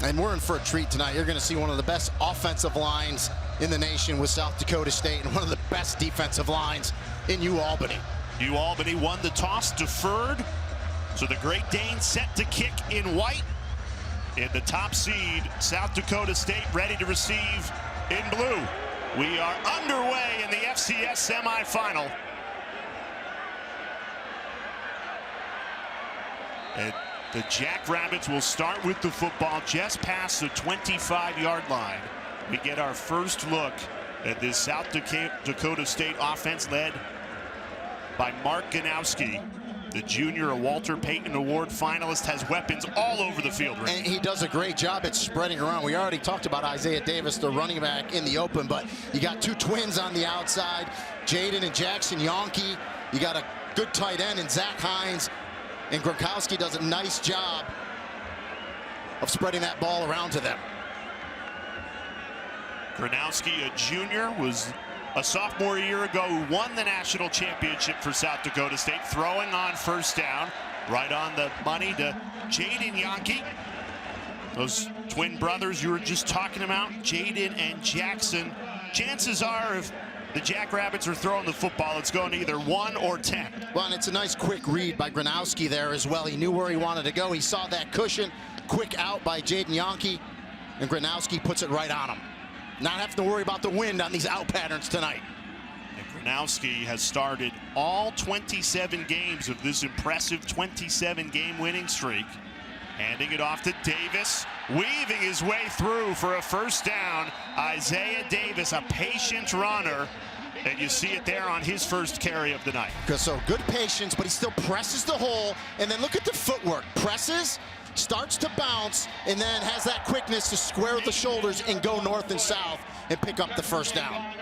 And we're in for a treat tonight. You're going to see one of the best offensive lines in the nation with South Dakota State and one of the best defensive lines in UAlbany. UAlbany won the toss, deferred. So the Great Danes set to kick in white. In the top seed, South Dakota State ready to receive in blue. We are underway in the FCS semifinal. And the Jackrabbits will start with the football just past the 25-yard line. We get our first look at this South Dakota State offense led by Mark Gronowski. The junior, a Walter Payton Award finalist, has weapons all over the field. Right? And he does a great job at spreading around. We already talked about Isaiah Davis, the running back in the open, but you got two twins on the outside, Jaden and Jackson Janke. You got a good tight end in Zach Hines, and Gronowski does a nice job of spreading that ball around to them. Gronowski, a junior, was a sophomore a year ago who won the national championship for South Dakota State, throwing on first down, right on the money to Jaden Janke. Those twin brothers you were just talking about, Jaden and Jackson. Chances are if the Jackrabbits are throwing the football, it's going to either 1 or 10. Well, and it's a nice quick read by Gronowski there as well. He knew where he wanted to go. He saw that cushion, quick out by Jaden Janke, and Gronowski puts it right on him. Not having to worry about the wind on these out patterns tonight. And Gronowski has started all 27 games of this impressive 27-game winning streak. Handing it off to Davis, weaving his way through for a first down. Isaiah Davis, a patient runner, and you see it there on his first carry of the night. So good patience, but he still presses the hole, and then look at the footwork. Presses, starts to bounce, and then has that quickness to square with the shoulders and go north and south and pick up the first down.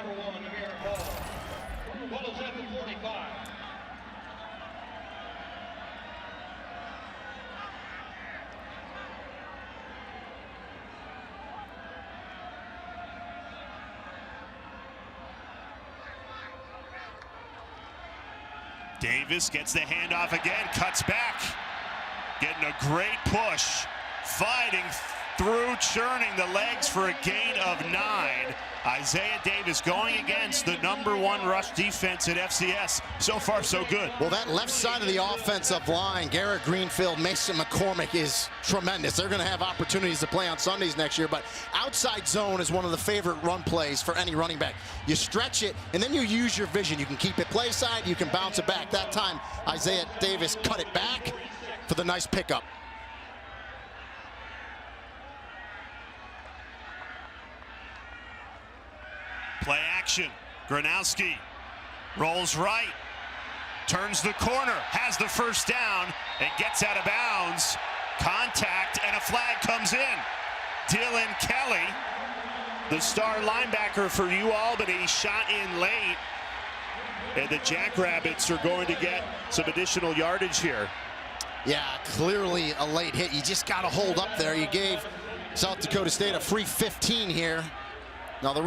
Davis gets the handoff again, cuts back. Getting a great push, fighting through, churning the legs for a gain of 9. Isaiah Davis going against the #1 rush defense at FCS. So far, so good. Well, that left side of the offensive line, Garrett Greenfield, Mason McCormick, is tremendous. They're going to have opportunities to play on Sundays next year, but outside zone is one of the favorite run plays for any running back. You stretch it, and then you use your vision. You can keep it play side, you can bounce it back. That time, Isaiah Davis cut it back for the nice pickup. Play action. Gronowski rolls right, turns the corner, has the first down, and gets out of bounds. Contact, and a flag comes in. Dylan Kelly, the star linebacker for UAlbany, shot in late. And the Jackrabbits are going to get some additional yardage here. Yeah, clearly a late hit. You just got to hold up there. You gave South Dakota State a free 15 here. Now the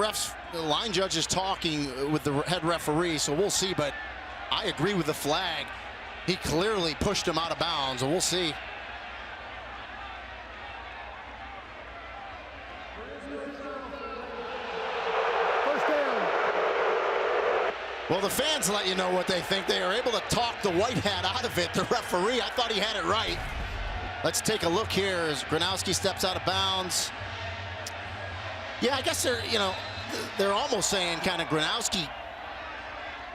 line judge is talking with the head referee, so we'll see, but I agree with the flag. He clearly pushed him out of bounds, and we'll see. First down. Well, the fans let you know what they think. They are able to talk the white hat out of it. The referee, I thought he had it right. Let's take a look here as Gronowski steps out of bounds. Yeah, I guess they're almost saying kind of Gronowski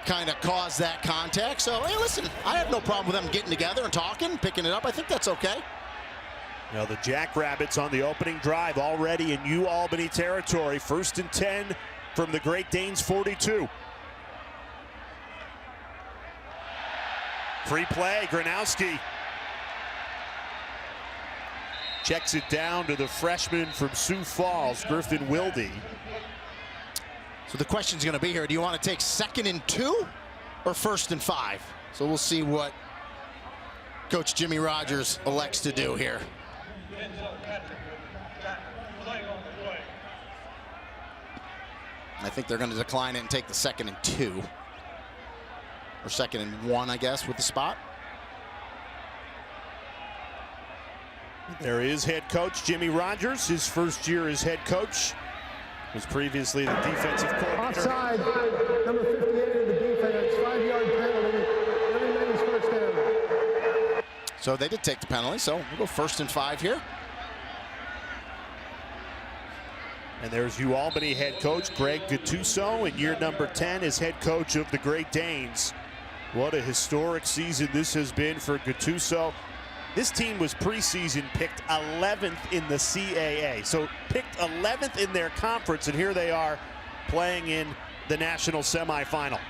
kind of caused that contact. So, hey, listen, I have no problem with them getting together and talking, picking it up. I think that's okay. Now the Jackrabbits on the opening drive already in UAlbany territory. 1st and 10 from the Great Danes 42. Free play, Gronowski checks it down to the freshman from Sioux Falls, Griffin Wilde. So the question's going to be here, do you want to take 2nd and 2 or 1st and 5? So we'll see what Coach Jimmy Rogers elects to do here. I think they're going to decline it and take the 2nd and 2. Or 2nd and 1, I guess, with the spot. There is head coach Jimmy Rogers. His first year as head coach. Was previously the defensive coordinator. Offside, number 58 of the defense, 5-yard penalty. That remains first down. So they did take the penalty, so we'll go 1st and 5 here. And there's UAlbany head coach Greg Gattuso in year number 10 as head coach of the Great Danes. What a historic season this has been for Gattuso. This team was preseason picked 11th in the CAA, so picked 11th in their conference, and here they are playing in the national semifinal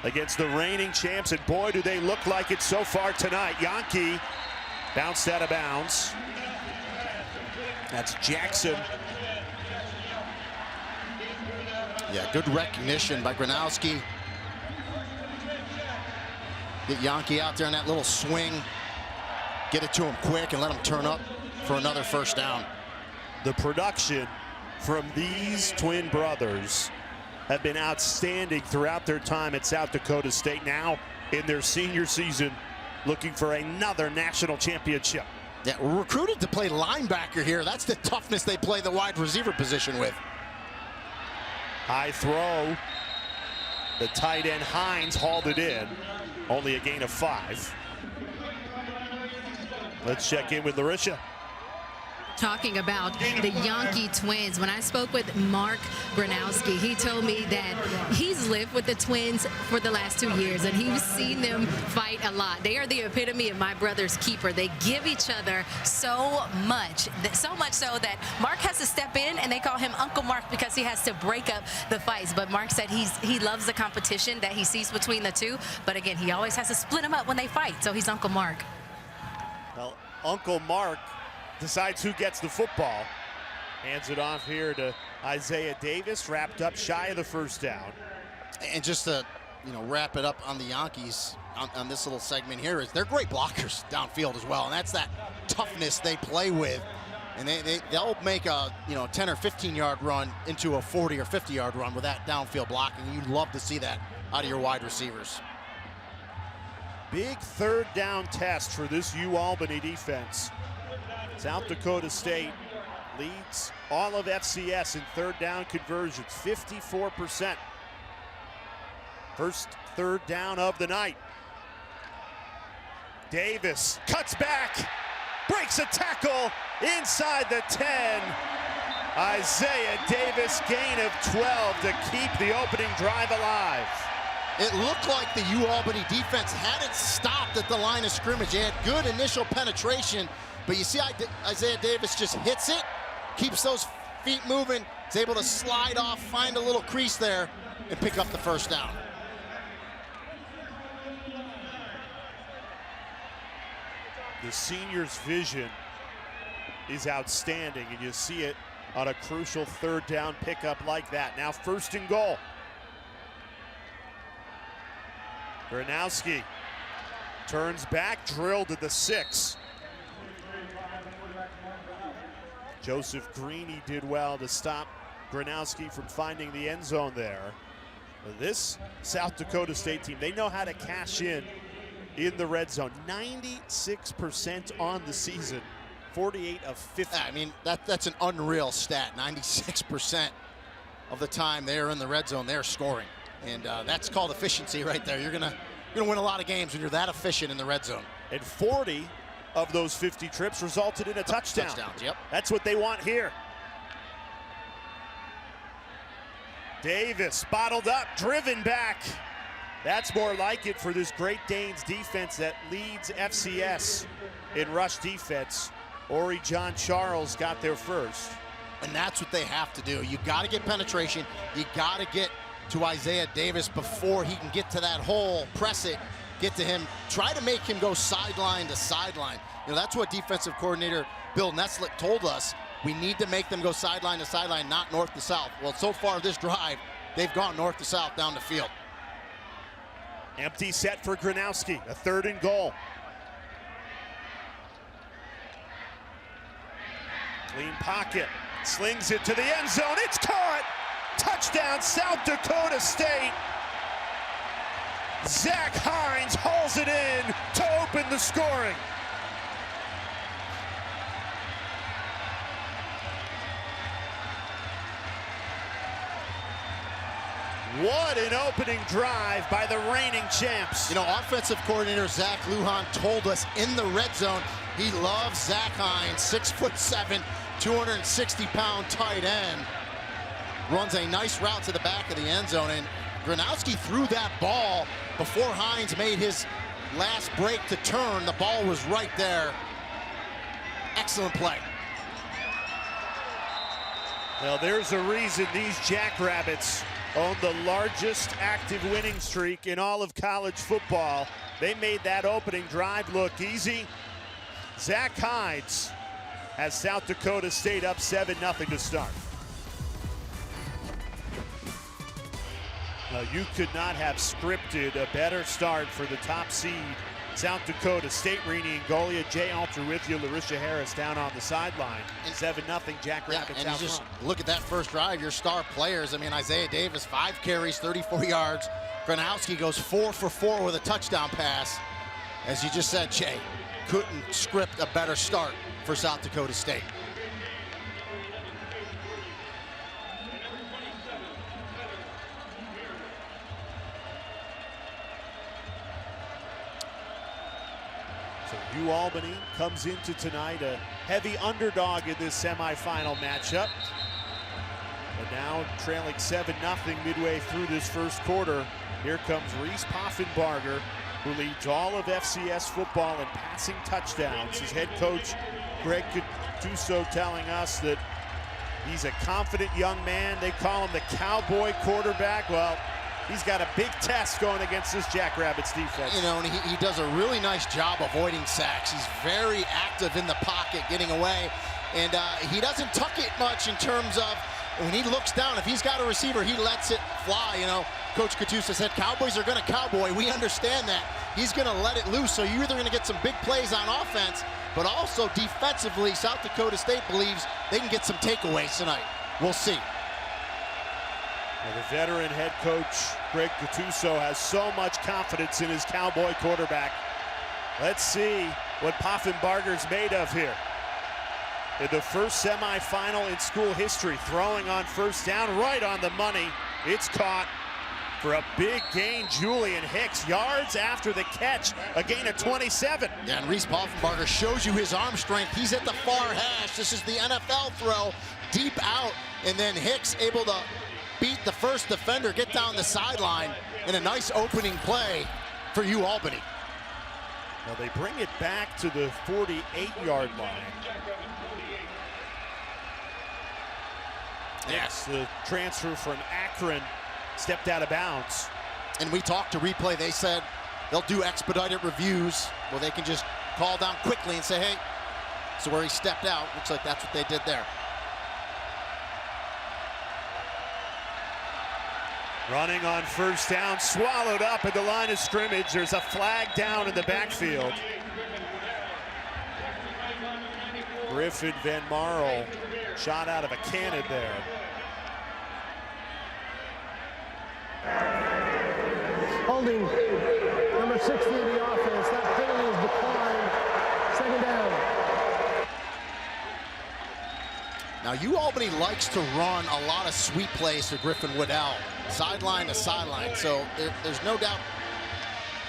against the reigning champs, and boy, do they look like it so far tonight. Janke bounced out of bounds. That's Jackson. Yeah, good recognition by Gronowski. Get Janke out there in that little swing. Get it to him quick and let him turn up for another first down. The production from these twin brothers have been outstanding throughout their time at South Dakota State. Now in their senior season, looking for another national championship. Yeah, we're recruited to play linebacker here. That's the toughness they play the wide receiver position with. High throw. The tight end Hines hauled it in. Only a gain of 5. Let's check in with Larisha. Talking about the Janke twins, when I spoke with Mark Gronowski, he told me that he's lived with the twins for the last 2 years and he's seen them fight a lot. They are the epitome of my brother's keeper. They give each other so much so that Mark has to step in and they call him Uncle Mark because he has to break up the fights. But Mark said he loves the competition that he sees between the two, but again, he always has to split them up when they fight, so he's Uncle Mark. Well, Uncle Mark decides who gets the football. Hands it off here to Isaiah Davis, wrapped up shy of the first down. And just to wrap it up on the Yankees on this little segment here is they're great blockers downfield as well, and that's that toughness they play with. And they'll make a 10 or 15-yard run into a 40 or 50-yard run with that downfield blocking. You'd love to see that out of your wide receivers. Big third down test for this UAlbany defense. South Dakota State leads all of FCS in third down conversions, 54%. First third down of the night. Davis cuts back, breaks a tackle inside the 10. Isaiah Davis, gain of 12 to keep the opening drive alive. It looked like the UAlbany defense had it stopped at the line of scrimmage. They had good initial penetration, but you see Isaiah Davis just hits it, keeps those feet moving, is able to slide off, find a little crease there, and pick up the first down. The senior's vision is outstanding, and you see it on a crucial third down pickup like that. Now 1st and goal. Gronowski turns back, drilled at the 6. Joseph Greeny did well to stop Gronowski from finding the end zone there. This South Dakota State team, they know how to cash in the red zone. 96% on the season, 48 of 50. I mean, that's an unreal stat. 96% of the time they're in the red zone, they're scoring. And that's called efficiency right there. You're gonna win a lot of games when you're that efficient in the red zone. And 40 of those 50 trips resulted in a touchdown. Touchdowns, yep. That's what they want here. Davis bottled up, driven back. That's more like it for this Great Danes defense that leads FCS in rush defense. Ori John Charles got there first. And that's what they have to do. You got to get penetration. You got to get to Isaiah Davis before he can get to that hole, press it, get to him, try to make him go sideline to sideline. That's what defensive coordinator Bill Neslick told us. We need to make them go sideline to sideline, not north to south. Well, so far this drive, they've gone north to south down the field. Empty set for Gronowski, a 3rd and goal. Clean pocket, slings it to the end zone, it's caught! Touchdown, South Dakota State. Zach Hines hauls it in to open the scoring. What an opening drive by the reigning champs. You know, offensive coordinator Zach Lujan told us in the red zone he loves Zach Hines, 6'7", 260-pound tight end. Runs a nice route to the back of the end zone, and Gronowski threw that ball before Hines made his last break to turn. The ball was right there. Excellent play. Well, there's a reason these Jackrabbits own the largest active winning streak in all of college football. They made that opening drive look easy. Zach Hines has South Dakota State up 7-0 to start. Now, you could not have scripted a better start for the top seed South Dakota State. Rini Ngolia, Jay Alter with you, Larisha Harris down on the sideline. 7-0 Jackrabbits out front. Look at that first drive, your star players. I mean, Isaiah Davis, 5 carries, 34 yards. Gronowski goes 4 for 4 with a touchdown pass. As you just said, Jay, couldn't script a better start for South Dakota State. UAlbany comes into tonight a heavy underdog in this semifinal matchup. But now trailing 7-0 midway through this first quarter. Here comes Reese Poffenbarger, who leads all of FCS football in passing touchdowns. His head coach, Greg Gatuso, telling us that he's a confident young man. They call him the cowboy quarterback. Well, he's got a big test going against this Jackrabbits defense. You know, and he does a really nice job avoiding sacks. He's very active in the pocket, getting away. And he doesn't tuck it much in terms of when he looks down. If he's got a receiver, he lets it fly. You know, Coach Katusa said Cowboys are going to cowboy. We understand that. He's going to let it loose. So you're either going to get some big plays on offense, but also defensively, South Dakota State believes they can get some takeaways tonight. We'll see. Well, the veteran head coach, Greg Gatuso, has so much confidence in his cowboy quarterback. Let's see what Poffenbarger's made of here. In the first semifinal in school history, throwing on first down, right on the money. It's caught for a big gain. Julian Hicks, yards after the catch, a gain of 27. Yeah, and Reese Poffenbarger shows you his arm strength. He's at the far hash. This is the NFL throw, deep out, and then Hicks able to beat the first defender, get down the sideline, in a nice opening play for UAlbany. Well, they bring it back to the 48-yard line. Yes, the transfer from Akron stepped out of bounds. And we talked to replay. They said they'll do expedited reviews where they can just call down quickly and say, hey, so where he stepped out, looks like that's what they did there. Running on first down, swallowed up at the line of scrimmage. There's a flag down in the backfield. Griffin Van Marl shot out of a cannon there. Holding number 60 of the offense. That penalty is declined. Second down. Now, UAlbany likes to run a lot of sweep plays to Griffin Waddell, sideline to sideline. So there's no doubt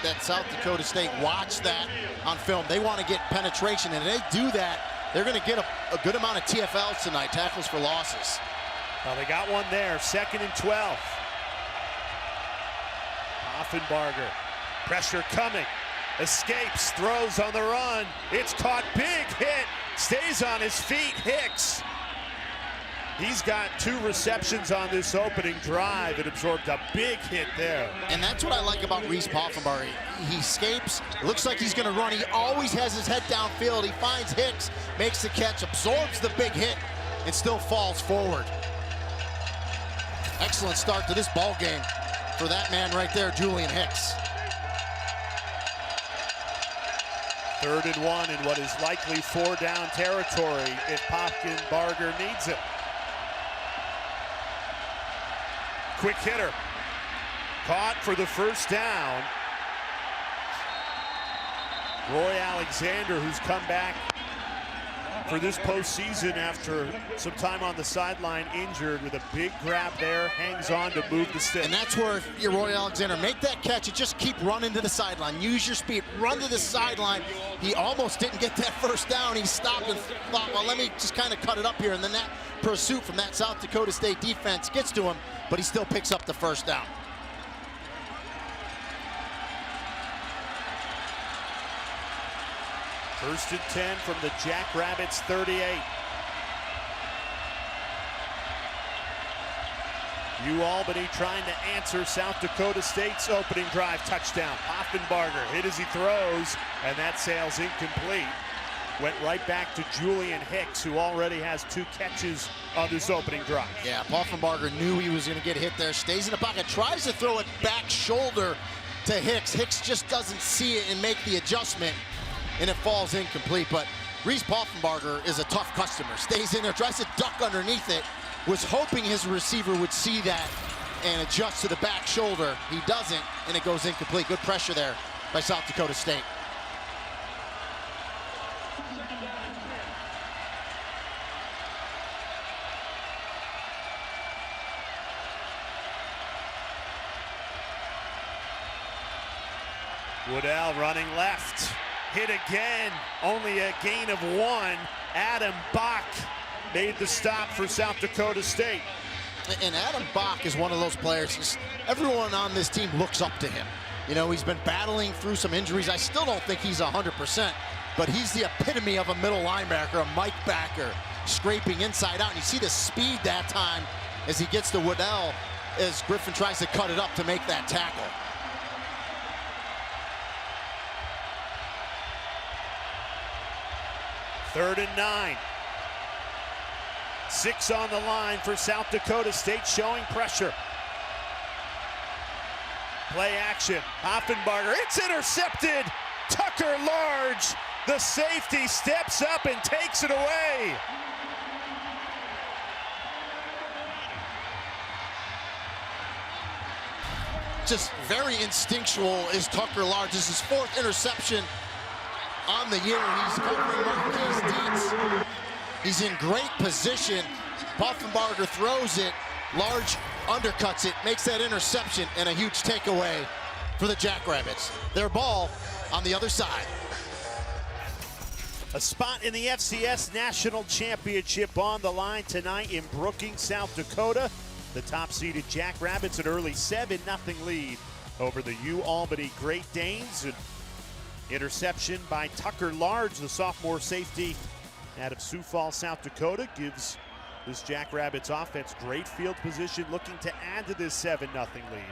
that South Dakota State watched that on film. They want to get penetration, and if they do that, they're going to get a good amount of TFLs tonight, tackles for losses. Well, they got one there, 2nd and 12. Poffenbarger, pressure coming, escapes, throws on the run. It's caught, big hit, stays on his feet, Hicks. He's got 2 receptions on this opening drive and absorbed a big hit there. And that's what I like about Reese Poffenbarger. He escapes, looks like he's going to run. He always has his head downfield. He finds Hicks, makes the catch, absorbs the big hit, and still falls forward. Excellent start to this ball game for that man right there, Julian Hicks. 3rd and 1 in what is likely 4-down territory if Poffenbarger needs it. Quick hitter, caught for the first down. Roy Alexander, who's come back for this postseason after some time on the sideline injured with a big grab there, hangs on to move the stick. And that's where your Roy Alexander make that catch and just keep running to the sideline. Use your speed, run to the sideline. He almost didn't get that first down. He stopped and thought, well, let me just kind of cut it up here. And then that pursuit from that South Dakota State defense gets to him, but he still picks up the first down. First and 10 from the Jackrabbits 38. UAlbany trying to answer South Dakota State's opening drive touchdown. Poffenbarger hit as he throws, and that sail's incomplete. Went right back to Julian Hicks, who already has 2 catches on this opening drive. Yeah, Poffenbarger knew he was going to get hit there. Stays in the pocket, tries to throw it back shoulder to Hicks. Hicks just doesn't see it and make the adjustment, and it falls incomplete. But Reese Poffenbarger is a tough customer. Stays in there, tries to duck underneath it. Was hoping his receiver would see that and adjust to the back shoulder. He doesn't, and it goes incomplete. Good pressure there by South Dakota State. Woodell running left. Hit again. Only a gain of 1. Adam Bach made the stop for South Dakota State. And Adam Bach is one of those players, everyone on this team looks up to him. You know, he's been battling through some injuries. I still don't think he's 100%, but he's the epitome of a middle linebacker, a Mike backer, scraping inside out. And you see the speed that time as he gets to Woodell as Griffin tries to cut it up to make that tackle. Third and 9. 6 on the line for South Dakota State, showing pressure. Play action. Poffenbarger. It's intercepted. Tucker Large, the safety, steps up and takes it away. Just very instinctual is Tucker Large. This is his 4th interception on the year. He's covering Marquise Dietz. He's in great position. Poffenbarger throws it. Large undercuts it, makes that interception, and a huge takeaway for the Jackrabbits. Their ball on the other side. A spot in the FCS National Championship on the line tonight in Brookings, South Dakota. The top-seeded Jackrabbits an early 7-0 lead over the UAlbany Great Danes. And interception by Tucker Large, the sophomore safety out of Sioux Falls, South Dakota, gives this Jackrabbits offense great field position, looking to add to this 7-0 lead.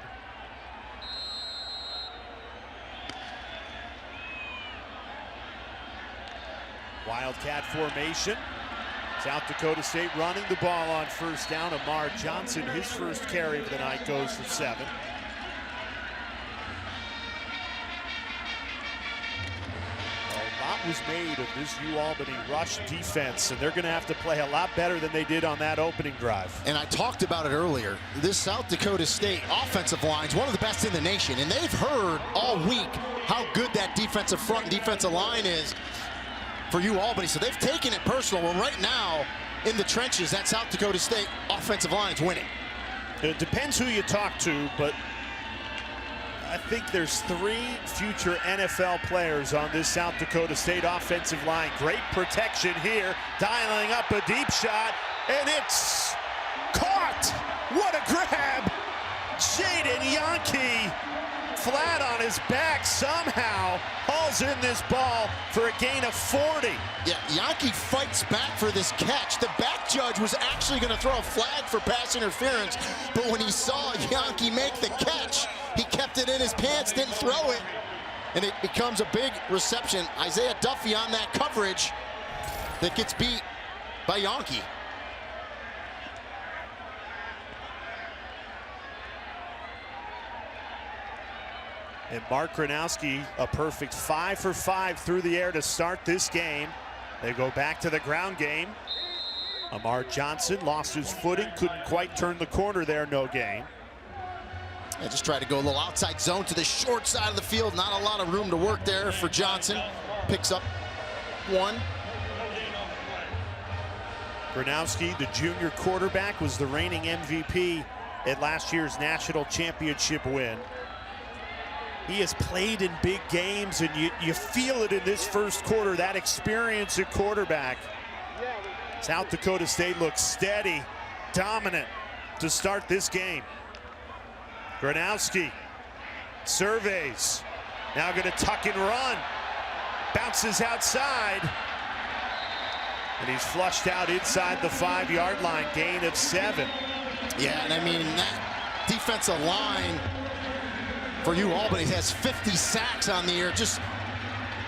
Wildcat formation. South Dakota State running the ball on first down. Amar Johnson, his first carry of the night, goes for 7. A lot was made of this UAlbany rush defense, and they're going to have to play a lot better than they did on that opening drive. And I talked about it earlier. This South Dakota State offensive line is one of the best in the nation, and they've heard all week how good that defensive front and defensive line is for UAlbany, so they've taken it personal. Well, right now, in the trenches, that South Dakota State offensive line is winning. It depends who you talk to, but I think there's 3 future NFL players on this South Dakota State offensive line. Great protection here, dialing up a deep shot, and it's caught. What a grab. Jaden Janke, flat on his back, somehow hauls in this ball for a gain of 40. Yeah, Janke fights back for this catch. The back judge was actually going to throw a flag for pass interference, but when he saw Janke make the catch, he kept it in his pants, didn't throw it, and it becomes a big reception. Isaiah Duffy on that coverage that gets beat by Janke. And Mark Gronowski, a perfect 5 for 5 through the air to start this game. They go back to the ground game. Amar Johnson lost his footing, couldn't quite turn the corner there, no gain. I just tried to go a little outside zone to the short side of the field. Not a lot of room to work there for Johnson. Picks up 1. Gronowski, the junior quarterback, was the reigning MVP at last year's national championship win. He has played in big games, and you feel it in this first quarter, that experience at quarterback. South Dakota State looks steady, dominant to start this game. Gronowski surveys, now going to tuck and run, bounces outside, and he's flushed out inside the 5-yard line, gain of 7. Yeah, and I mean, that defensive line for UAlbany has 50 sacks on the year. Just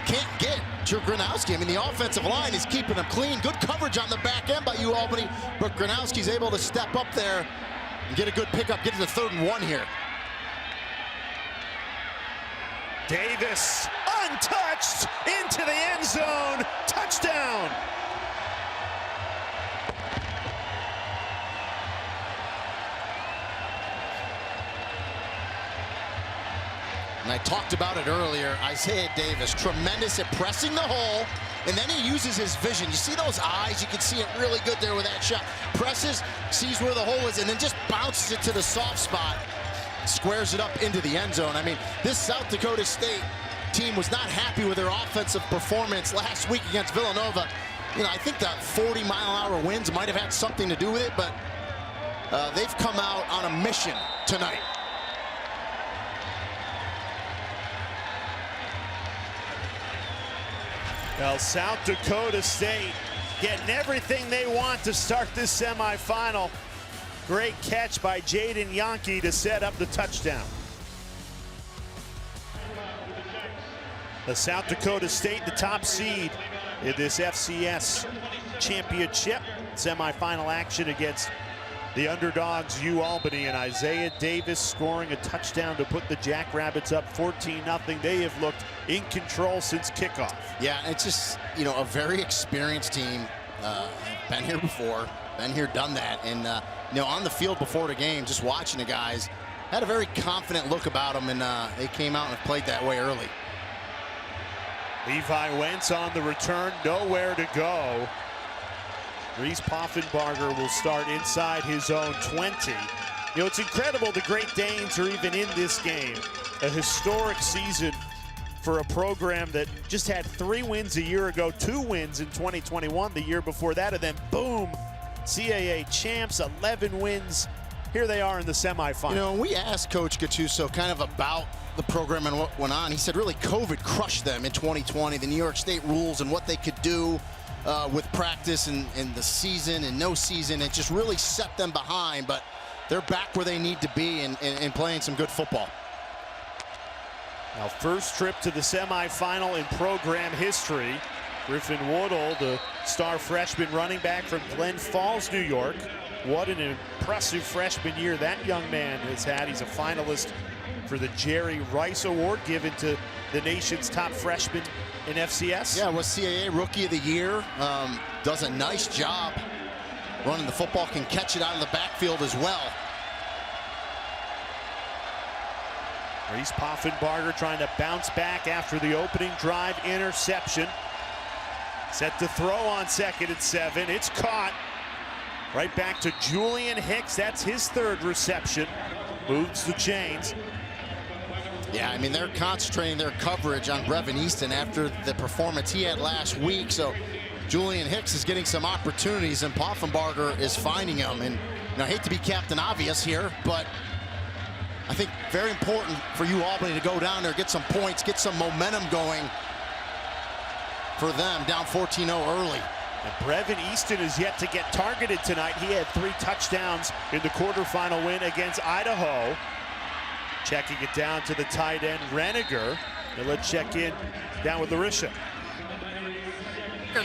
can't get to Gronowski. I mean, the offensive line is keeping them clean. Good coverage on the back end by UAlbany, but Gronowski's able to step up there and get a good pickup, get to the 3rd and 1 here. Davis, untouched, into the end zone, touchdown. And I talked about it earlier, Isaiah Davis, tremendous at pressing the hole, and then he uses his vision. You see those eyes? You can see it really good there with that shot. Presses, sees where the hole is, and then just bounces it to the soft spot. Squares it up into the end zone. I mean, this South Dakota State team was not happy with their offensive performance last week against Villanova. You know, I think the 40-mile-an-hour winds might have had something to do with it, but they've come out on a mission tonight. Well, South Dakota State getting everything they want to start this semifinal. Great catch by Janke to set up the touchdown. The South Dakota State, the top seed in this FCS championship. Semifinal action against the underdogs UAlbany, and Isaiah Davis scoring a touchdown to put the Jackrabbits up 14-0. They have looked in control since kickoff. Yeah, it's just, you know, a very experienced team. Been here before, been here, done that. And, you know, on the field before the game, just watching the guys, had a very confident look about them, and they came out and played that way early. Levi Wentz on the return, nowhere to go. Reese Poffenbarger will start inside his own 20. You know, it's incredible the Great Danes are even in this game. A historic season for a program that just had 3 wins a year ago, 2 wins in 2021 the year before that, and then boom, CAA champs, 11 wins. Here they are in the semifinal. You know, when we asked Coach Gattuso kind of about the program and what went on, he said really COVID crushed them in 2020, the New York State rules and what they could do with practice and the season and no season. It just really set them behind, but they're back where they need to be and playing some good football. Now, first trip to the semifinal in program history. Griffin Woodall, the star freshman running back from Glen Falls, New York. What an impressive freshman year that young man has had. He's a finalist for the Jerry Rice Award given to the nation's top freshman in FCS. Yeah, was CAA Rookie of the Year. Does a nice job running the football, can catch it out of the backfield as well. Reese Poffenbarger trying to bounce back after the opening drive interception. Set to throw on 2nd and 7. It's caught. Right back to Julian Hicks. That's his 3rd reception. Moves the chains. Yeah, I mean, they're concentrating their coverage on Brevin Easton after the performance he had last week. So Julian Hicks is getting some opportunities, and Poffenbarger is finding them. And you know, I hate to be Captain Obvious here, but I think very important for UAlbany to go down there, get some points, get some momentum going for them, down 14-0 early. And Brevin Easton is yet to get targeted tonight. He had 3 touchdowns in the quarterfinal win against Idaho. Checking it down to the tight end, Reniger. And let's check in down with Larisha.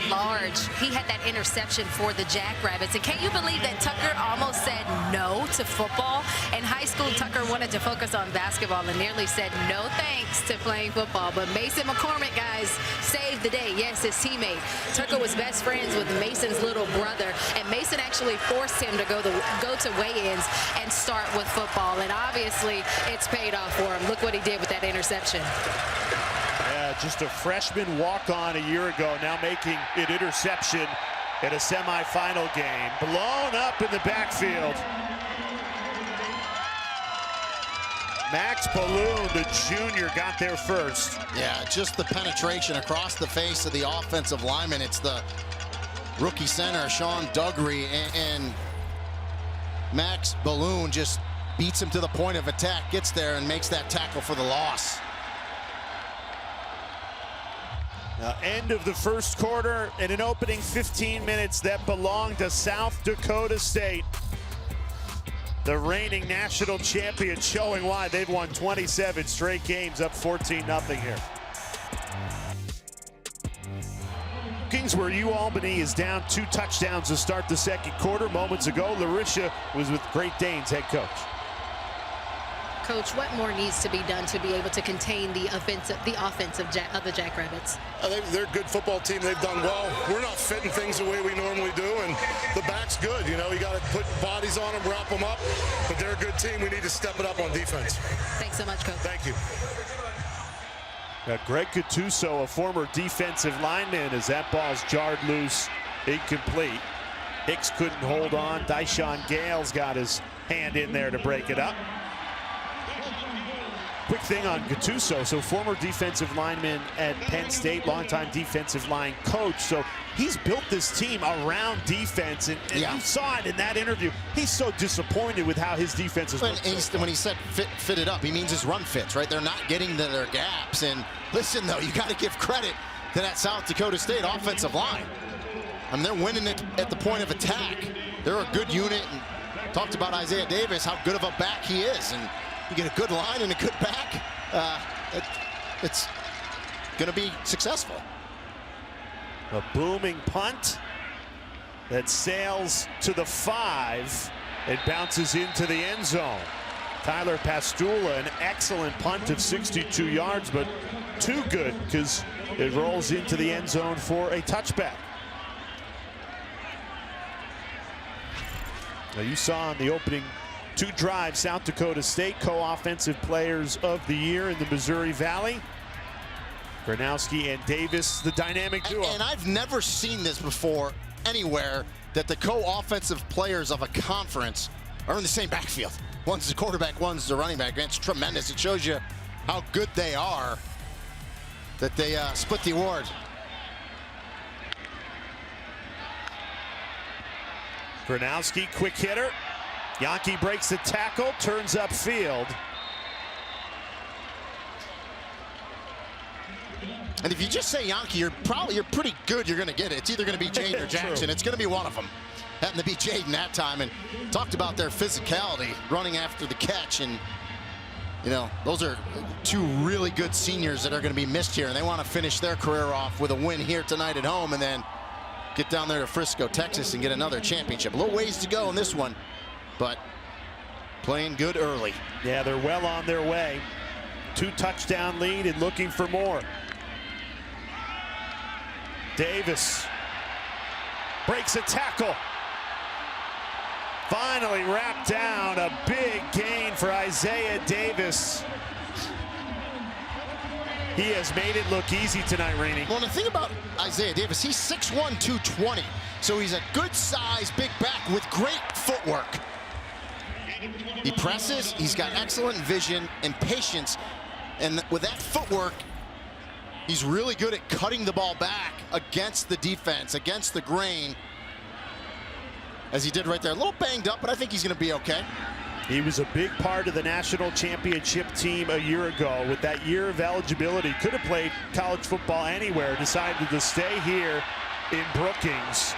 Large. He had that interception for the Jackrabbits. And can't you believe that Tucker almost said no to football? In high school, Tucker wanted to focus on basketball and nearly said no thanks to playing football. But Mason McCormick, guys, saved the day. Yes, his teammate. Tucker was best friends with Mason's little brother, and Mason actually forced him to go to weigh-ins and start with football. And obviously, it's paid off for him. Look what he did with that interception. Yeah, just a freshman walk-on a year ago, now making an interception in a semifinal game. Blown up in the backfield. Max Balloon, the junior, got there first. Yeah, just the penetration across the face of the offensive lineman. It's the rookie center, Sean Duggery, and Max Balloon just beats him to the point of attack, gets there and makes that tackle for the loss. Now, end of the first quarter and an opening 15 minutes that belonged to South Dakota State. The reigning national champion, showing why they've won 27 straight games, up 14-0 here. Where UAlbany is down 2 touchdowns to start the second quarter. Moments ago, Larisha was with Great Danes head coach. Coach, what more needs to be done to be able to contain the offense of the Jackrabbits? They're a good football team. They've done well. We're not fitting things the way we normally do, and the back's good. You know, you got to put bodies on them, wrap them up, but they're a good team. We need to step it up on defense. Thanks so much, Coach. Thank you. Now, Greg Gattuso, a former defensive lineman, as that ball's jarred loose, incomplete. Hicks couldn't hold on. Dyshawn Gales got his hand in there to break it up. Quick thing on Gattuso, so former defensive lineman at Penn State, longtime defensive line coach. So he's built this team around defense, and yeah, you saw it in that interview. He's so disappointed with how his defense is. When he said fit it up, he means his run fits, right? They're not getting to their gaps. And listen, though, you got to give credit to that South Dakota State offensive line. I mean, they're winning it at the point of attack. They're a good unit. And talked about Isaiah Davis, how good of a back he is. And you get a good line and a good back, it's going to be successful. A booming punt that sails to the 5 and bounces into the end zone. Tyler Pastula, an excellent punt of 62 yards, but too good because it rolls into the end zone for a touchback. Now, you saw in the opening 2 drives, South Dakota State co-offensive players of the year in the Missouri Valley. Gronowski and Davis, the dynamic duo. And I've never seen this before anywhere, that the co-offensive players of a conference are in the same backfield. One's the quarterback, one's the running back. It's tremendous. It shows you how good they are that they split the award. Gronowski, quick hitter. Janke breaks the tackle, turns upfield. And if you just say Janke, you're pretty good. You're going to get it. It's either going to be Jaden or Jackson. It's going to be one of them. Happened to be Jaden that time, and talked about their physicality, running after the catch. And you know, those are 2 really good seniors that are going to be missed here, and they want to finish their career off with a win here tonight at home, and then get down there to Frisco, Texas, and get another championship. A little ways to go in this one, but playing good early. Yeah, they're well on their way. 2 touchdown lead and looking for more. Davis breaks a tackle. Finally wrapped down. A big gain for Isaiah Davis. He has made it look easy tonight, Rainey. Well, the thing about Isaiah Davis, he's 6'1", 220. So he's a good size, big back with great footwork. He presses, he's got excellent vision and patience. And with that footwork, he's really good at cutting the ball back against the defense, against the grain, as he did right there. A little banged up, but I think he's going to be okay. He was a big part of the national championship team a year ago. With that year of eligibility, could have played college football anywhere, decided to stay here in Brookings.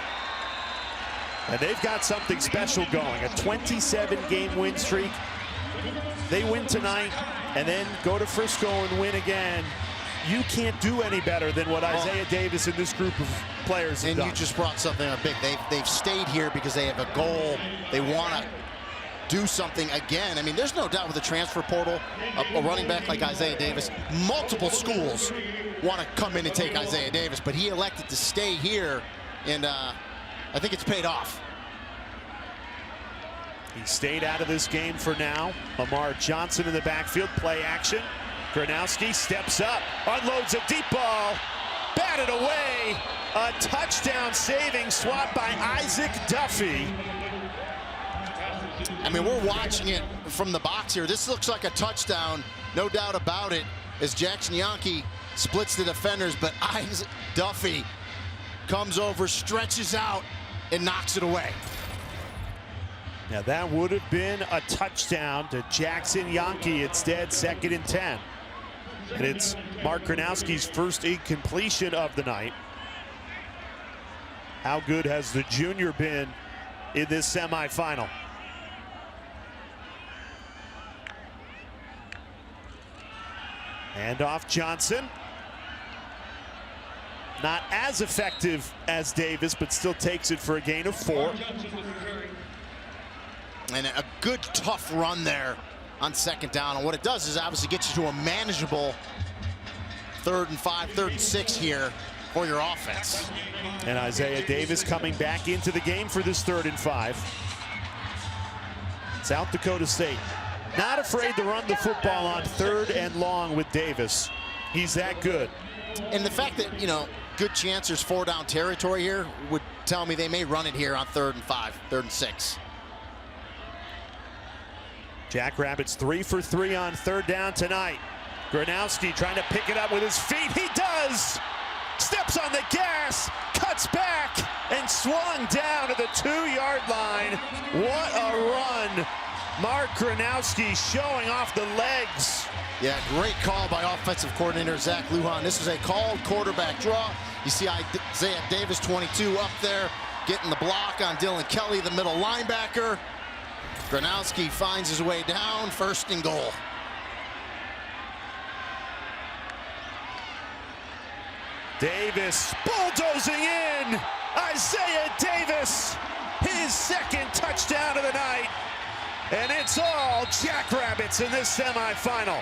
And they've got something special going, a 27-game win streak. They win tonight and then go to Frisco and win again. You can't do any better than what Isaiah Davis and this group of players have done. And you just brought something up big. They've stayed here because they have a goal. They want to do something again. I mean, there's no doubt with the transfer portal, a running back like Isaiah Davis, multiple schools want to come in and take Isaiah Davis, but he elected to stay here, and I think it's paid off. He stayed out of this game for now. Amar Johnson in the backfield, play action. Gronowski steps up, unloads a deep ball, batted away, A touchdown saving swat by Isaac Duffy. I mean, we're watching it from the box here. This looks like a touchdown, no doubt about it, as Jackson Janke splits the defenders, but Isaac Duffy comes over, stretches out, and knocks it away. Now that would have been a touchdown to Jackson Janke. Instead, 2nd and 10. And it's Mark Gronowski's first incompletion of the night. How good has the junior been in this semifinal? And off Johnson. Not as effective as Davis, but still takes it for a gain of 4. And a good, tough run there on 2nd down. And what it does is obviously get you to a manageable 3rd and 5, 3rd and 6 here for your offense. And Isaiah Davis coming back into the game for this 3rd and 5. South Dakota State not afraid to run the football on 3rd and long with Davis. He's that good. And the fact that, you know, good chance there's 4-down territory here would tell me they may run it here on 3rd and 5, 3rd and 6. Jackrabbits 3 for 3 on 3rd down tonight. Gronowski trying to pick it up with his feet. He does! Steps on the gas, cuts back, and swung down to the 2-yard line. What a run. Mark Gronowski showing off the legs. Yeah, great call by offensive coordinator Zach Lujan. This was a called quarterback draw. You see Isaiah Davis, 22, up there, getting the block on Dylan Kelly, the middle linebacker. Gronowski finds his way down, 1st and goal. Davis bulldozing in. Isaiah Davis, his 2nd touchdown of the night. And it's all Jackrabbits in this semifinal.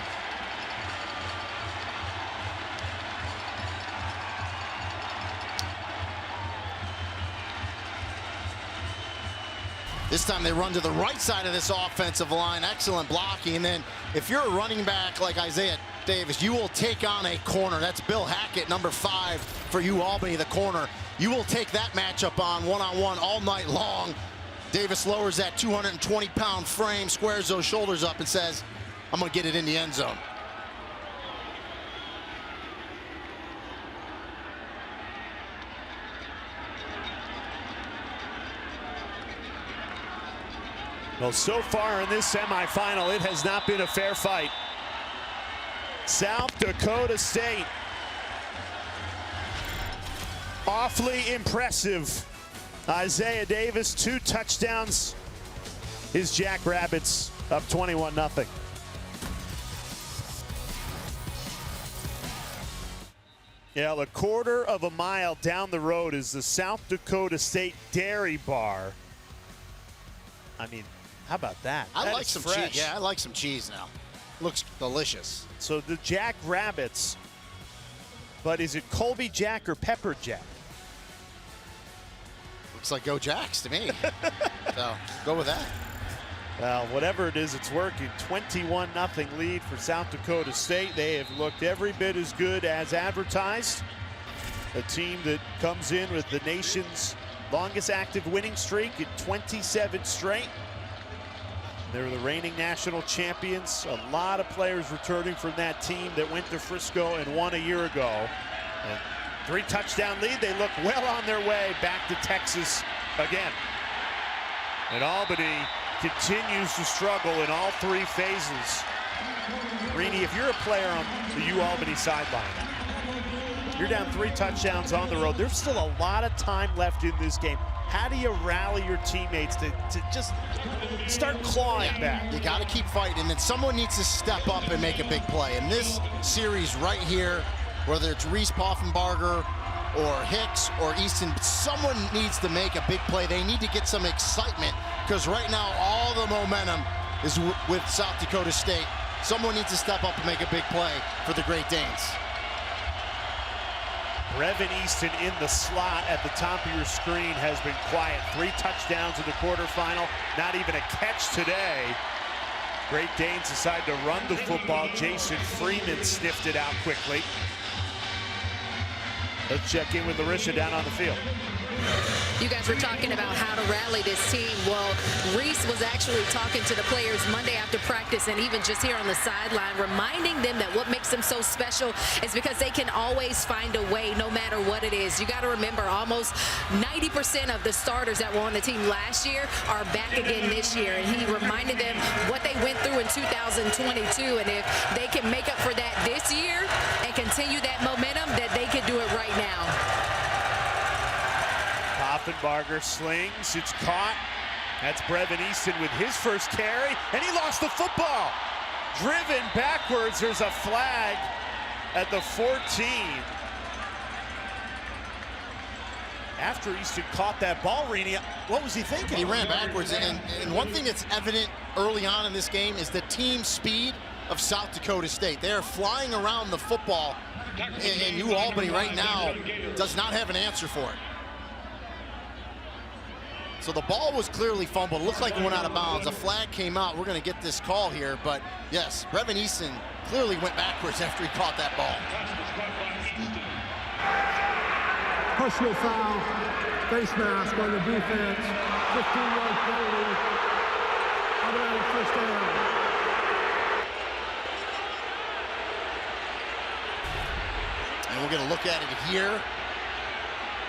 This time they run to the right side of this offensive line. Excellent blocking. And then if you're a running back like Isaiah Davis, you will take on a corner. That's Bill Hackett, number 5 for UAlbany, the corner. You will take that matchup on one-on-one all night long. Davis lowers that 220-pound frame, squares those shoulders up, and says, I'm going to get it in the end zone. Well, so far in this semifinal, it has not been a fair fight. South Dakota State, awfully impressive. Isaiah Davis, 2 touchdowns. His Jackrabbits up 21-0. Yeah, a 1/4 mile down the road is the South Dakota State Dairy Bar. I mean, how about that? I like some cheese. Yeah, I like some cheese now. Looks delicious. So the Jackrabbits, but is it Colby Jack or Pepper Jack? Looks like Go Jacks to me. So go with that. Well, whatever it is, it's working. 21-0 lead for South Dakota State. They have looked every bit as good as advertised. A team that comes in with the nation's longest active winning streak at 27 straight. They're the reigning national champions. A lot of players returning from that team that went to Frisco and won a year ago. And 3-touchdown lead. They look well on their way back to Texas again. And Albany continues to struggle in all 3 phases. Rini, if you're a player on the UAlbany sideline, you're down 3 touchdowns on the road. There's still a lot of time left in this game. How do you rally your teammates to just start clawing back? You got to keep fighting, and then someone needs to step up and make a big play. In this series right here, whether it's Reese Poffenbarger or Hicks or Easton, someone needs to make a big play. They need to get some excitement, because right now all the momentum is with South Dakota State. Someone needs to step up and make a big play for the Great Danes. Brevin Easton in the slot at the top of your screen has been quiet. 3 touchdowns in the quarterfinal, not even a catch today. Great Danes decide to run the football. Jason Freeman sniffed it out quickly. Let's check in with Larisha down on the field. You guys were talking about how to rally this team. Well, Reese was actually talking to the players Monday after practice and even just here on the sideline, reminding them that what makes them so special is because they can always find a way no matter what it is. You got to remember, almost 90% of the starters that were on the team last year are back again this year. And he reminded them what they went through in 2022. And if they can make up for that this year and continue that momentum, that they can do it right now. Offenbarger slings, it's caught. That's Brevin Easton with his first carry, and he lost the football. Driven backwards, there's a flag at the 14. After Easton caught that ball, Rini, what was he thinking? He ran backwards, and one thing that's evident early on in this game is the team speed of South Dakota State. They are flying around the football, and UAlbany right now does not have an answer for it. So the ball was clearly fumbled. It looked like it went out of bounds. A flag came out. We're going to get this call here. But, yes, Brevin Easton clearly went backwards after he caught that ball. Personal foul, face mask on the defense, 15-yard penalty, automatic first down. And we're going to look at it here.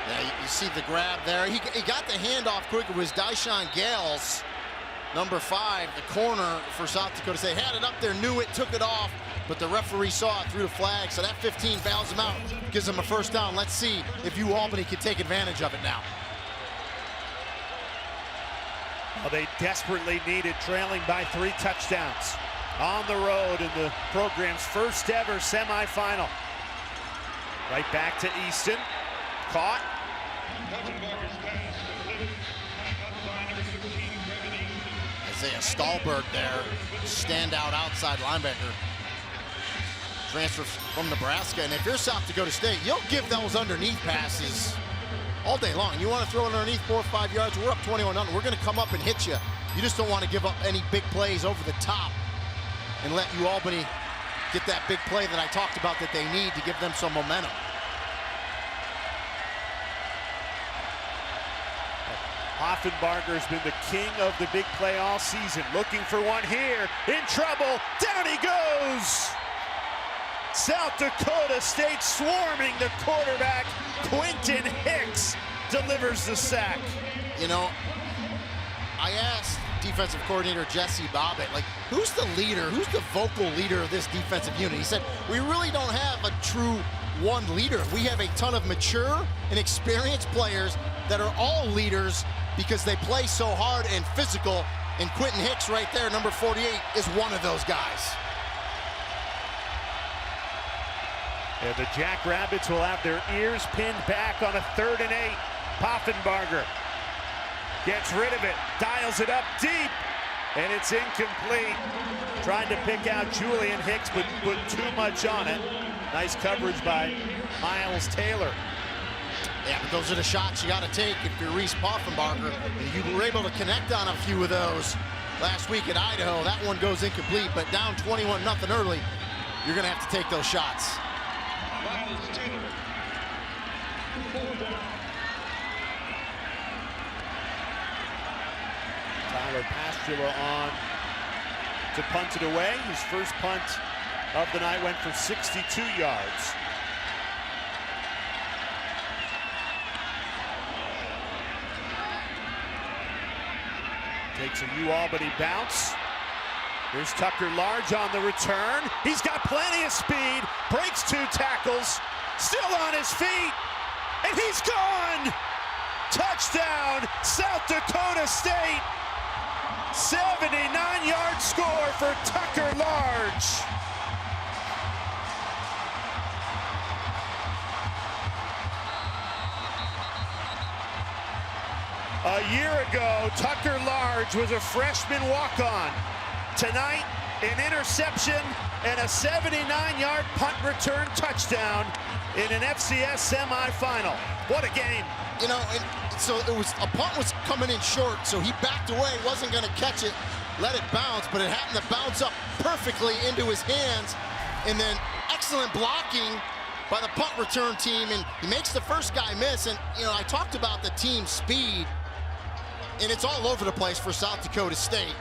Yeah, you see the grab there. He got the handoff quick. It was Gils, number 5, the corner for South Dakota State. Had it up there, knew it, took it off, but the referee saw it through the flag. So that 15 bails him out, gives him a first down. Let's see if UAlbany can take advantage of it now. Well, they desperately needed, trailing by 3 touchdowns on the road in the program's first ever semifinal. Right back to Easton. Caught. Isaiah Stahlberg there, standout outside linebacker. Transfer from Nebraska, and if you're South Dakota State, you'll give those underneath passes all day long. You want to throw it underneath 4 or 5 yards, we're up 21-0. We're going to come up and hit you. You just don't want to give up any big plays over the top and let UAlbany get that big play that I talked about that they need to give them some momentum. Offenbarger's been the king of the big play all season. Looking for one here. In trouble. Down he goes. South Dakota State swarming the quarterback. Quentin Hicks delivers the sack. You know, I asked defensive coordinator Jesse Bobbitt, like, who's the leader? Who's the vocal leader of this defensive unit? He said, we really don't have a true one leader. We have a ton of mature and experienced players that are all leaders because they play so hard and physical, and Quentin Hicks right there, number 48, is one of those guys. And the Jackrabbits will have their ears pinned back on a 3rd and 8. Poffenbarger gets rid of it, dials it up deep, and it's incomplete. Trying to pick out Julian Hicks, but put too much on it. Nice coverage by Miles Taylor. Yeah, but those are the shots you got to take if you're Reese Poffenbarger. You were able to connect on a few of those last week at Idaho. That one goes incomplete, but down 21-0 early, you're going to have to take those shots. Tyler Pastula on to punt it away. His first punt of the night went for 62 yards. Takes a UAlbany bounce. Here's Tucker Large on the return. He's got plenty of speed, breaks 2 tackles, still on his feet, and he's gone! Touchdown, South Dakota State! 79-yard score for Tucker Large. A year ago, Tucker Large was a freshman walk-on. Tonight, an interception and a 79-yard punt return touchdown in an FCS semifinal. What a game. You know, and so it was, a punt was coming in short, so he backed away, wasn't going to catch it, let it bounce, but it happened to bounce up perfectly into his hands, and then excellent blocking by the punt return team, and he makes the first guy miss. And, you know, I talked about the team speed, and it's all over the place for South Dakota State.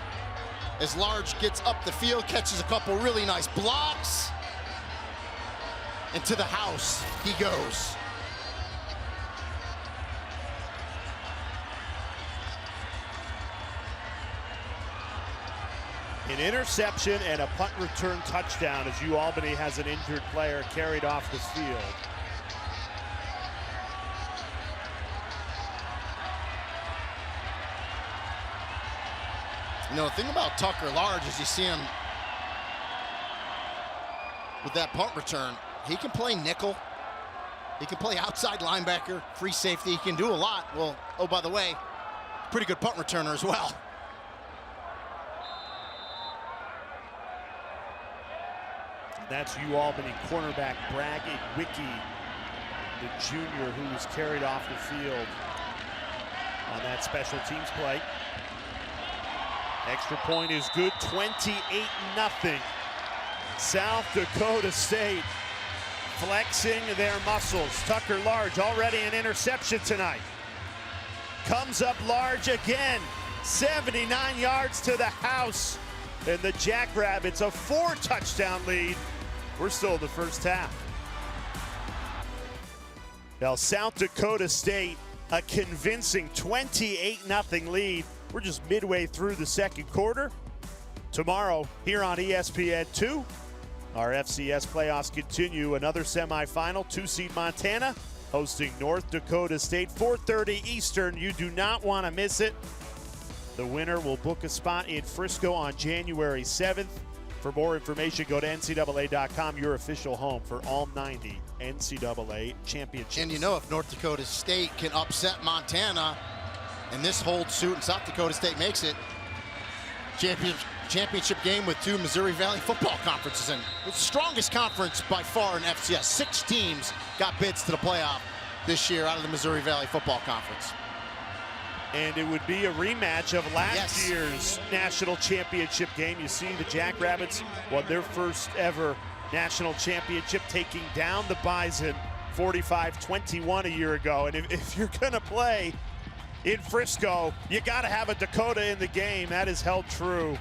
As Large gets up the field, catches a couple really nice blocks, and to the house he goes. An interception and a punt return touchdown as UAlbany has an injured player carried off the field. You know, the thing about Tucker Large is you see him with that punt return. He can play nickel. He can play outside linebacker, free safety. He can do a lot. Well, oh, by the way, pretty good punt returner as well. That's UAlbany cornerback Bragg Wicki, the junior who was carried off the field on that special teams play. Extra point is good, 28-0. South Dakota State flexing their muscles. Tucker Large already an interception tonight. Comes up Large again, 79 yards to the house. And the Jackrabbits a 4-touchdown lead. We're still in the first half. Now South Dakota State, a convincing 28-0 lead. We're just midway through the second quarter. Tomorrow here on ESPN2, our FCS playoffs continue. Another semifinal, 2-seed Montana hosting North Dakota State, 4:30 Eastern. You do not want to miss it. The winner will book a spot in Frisco on January 7th. For more information, go to NCAA.com, your official home for all 90 NCAA championships. And you know, if North Dakota State can upset Montana and this holds suit and South Dakota State makes it, championship game with 2 Missouri Valley football conferences. And it's the strongest conference by far in FCS. 6 teams got bids to the playoff this year out of the Missouri Valley football conference. And it would be a rematch of last year's national championship game. You see the Jackrabbits won their first ever national championship, taking down the Bison 45-21 a year ago. And if you're gonna play in Frisco, you gotta have a Dakota in the game. That has held true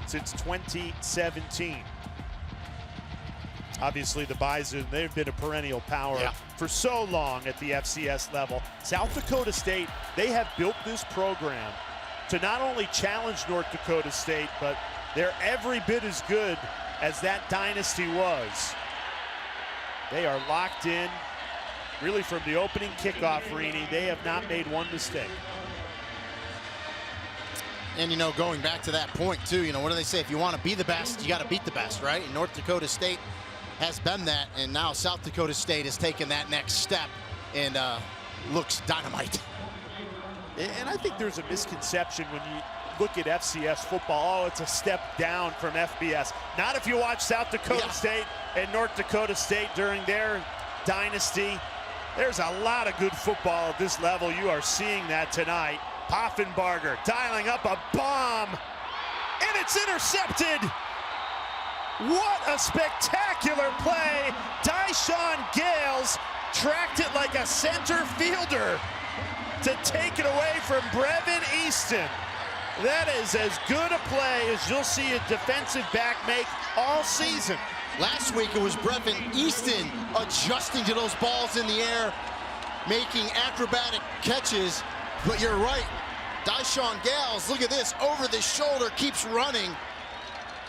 since 2017. Obviously the Bison, they've been a perennial power for so long at the FCS level. South Dakota State, they have built this program to not only challenge North Dakota State, but they're every bit as good as that dynasty was. They are locked in, really from the opening kickoff, Rini. They have not made one mistake. And, you know, going back to that point, too, you know, what do they say? If you want to be the best, you got to beat the best, right? And North Dakota State has been that, and now South Dakota State has taken that next step and looks dynamite. And I think there's a misconception when you look at FCS football. Oh, it's a step down from FBS. Not if you watch South Dakota State and North Dakota State during their dynasty. There's a lot of good football at this level. You are seeing that tonight. Poffenbarger dialing up a bomb, and it's intercepted. What a spectacular play. Gils tracked it like a center fielder to take it away from Brevin Easton. That is as good a play as you'll see a defensive back make all season. Last week it was Brevin Easton adjusting to those balls in the air, making acrobatic catches. But you're right, Gils, look at this, over the shoulder, keeps running.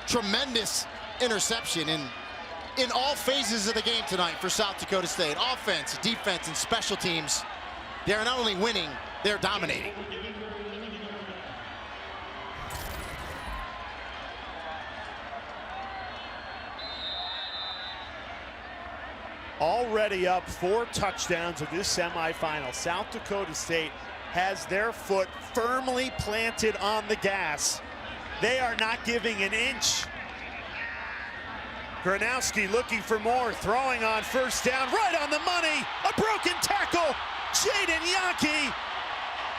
Tremendous interception in all phases of the game tonight for South Dakota State. Offense, defense, and special teams. They're not only winning, they're dominating. Already up 4 touchdowns of this semifinal. South Dakota State has their foot firmly planted on the gas. They are not giving an inch. Gronowski looking for more, throwing on first down, right on the money. A broken tackle. Jaden Janke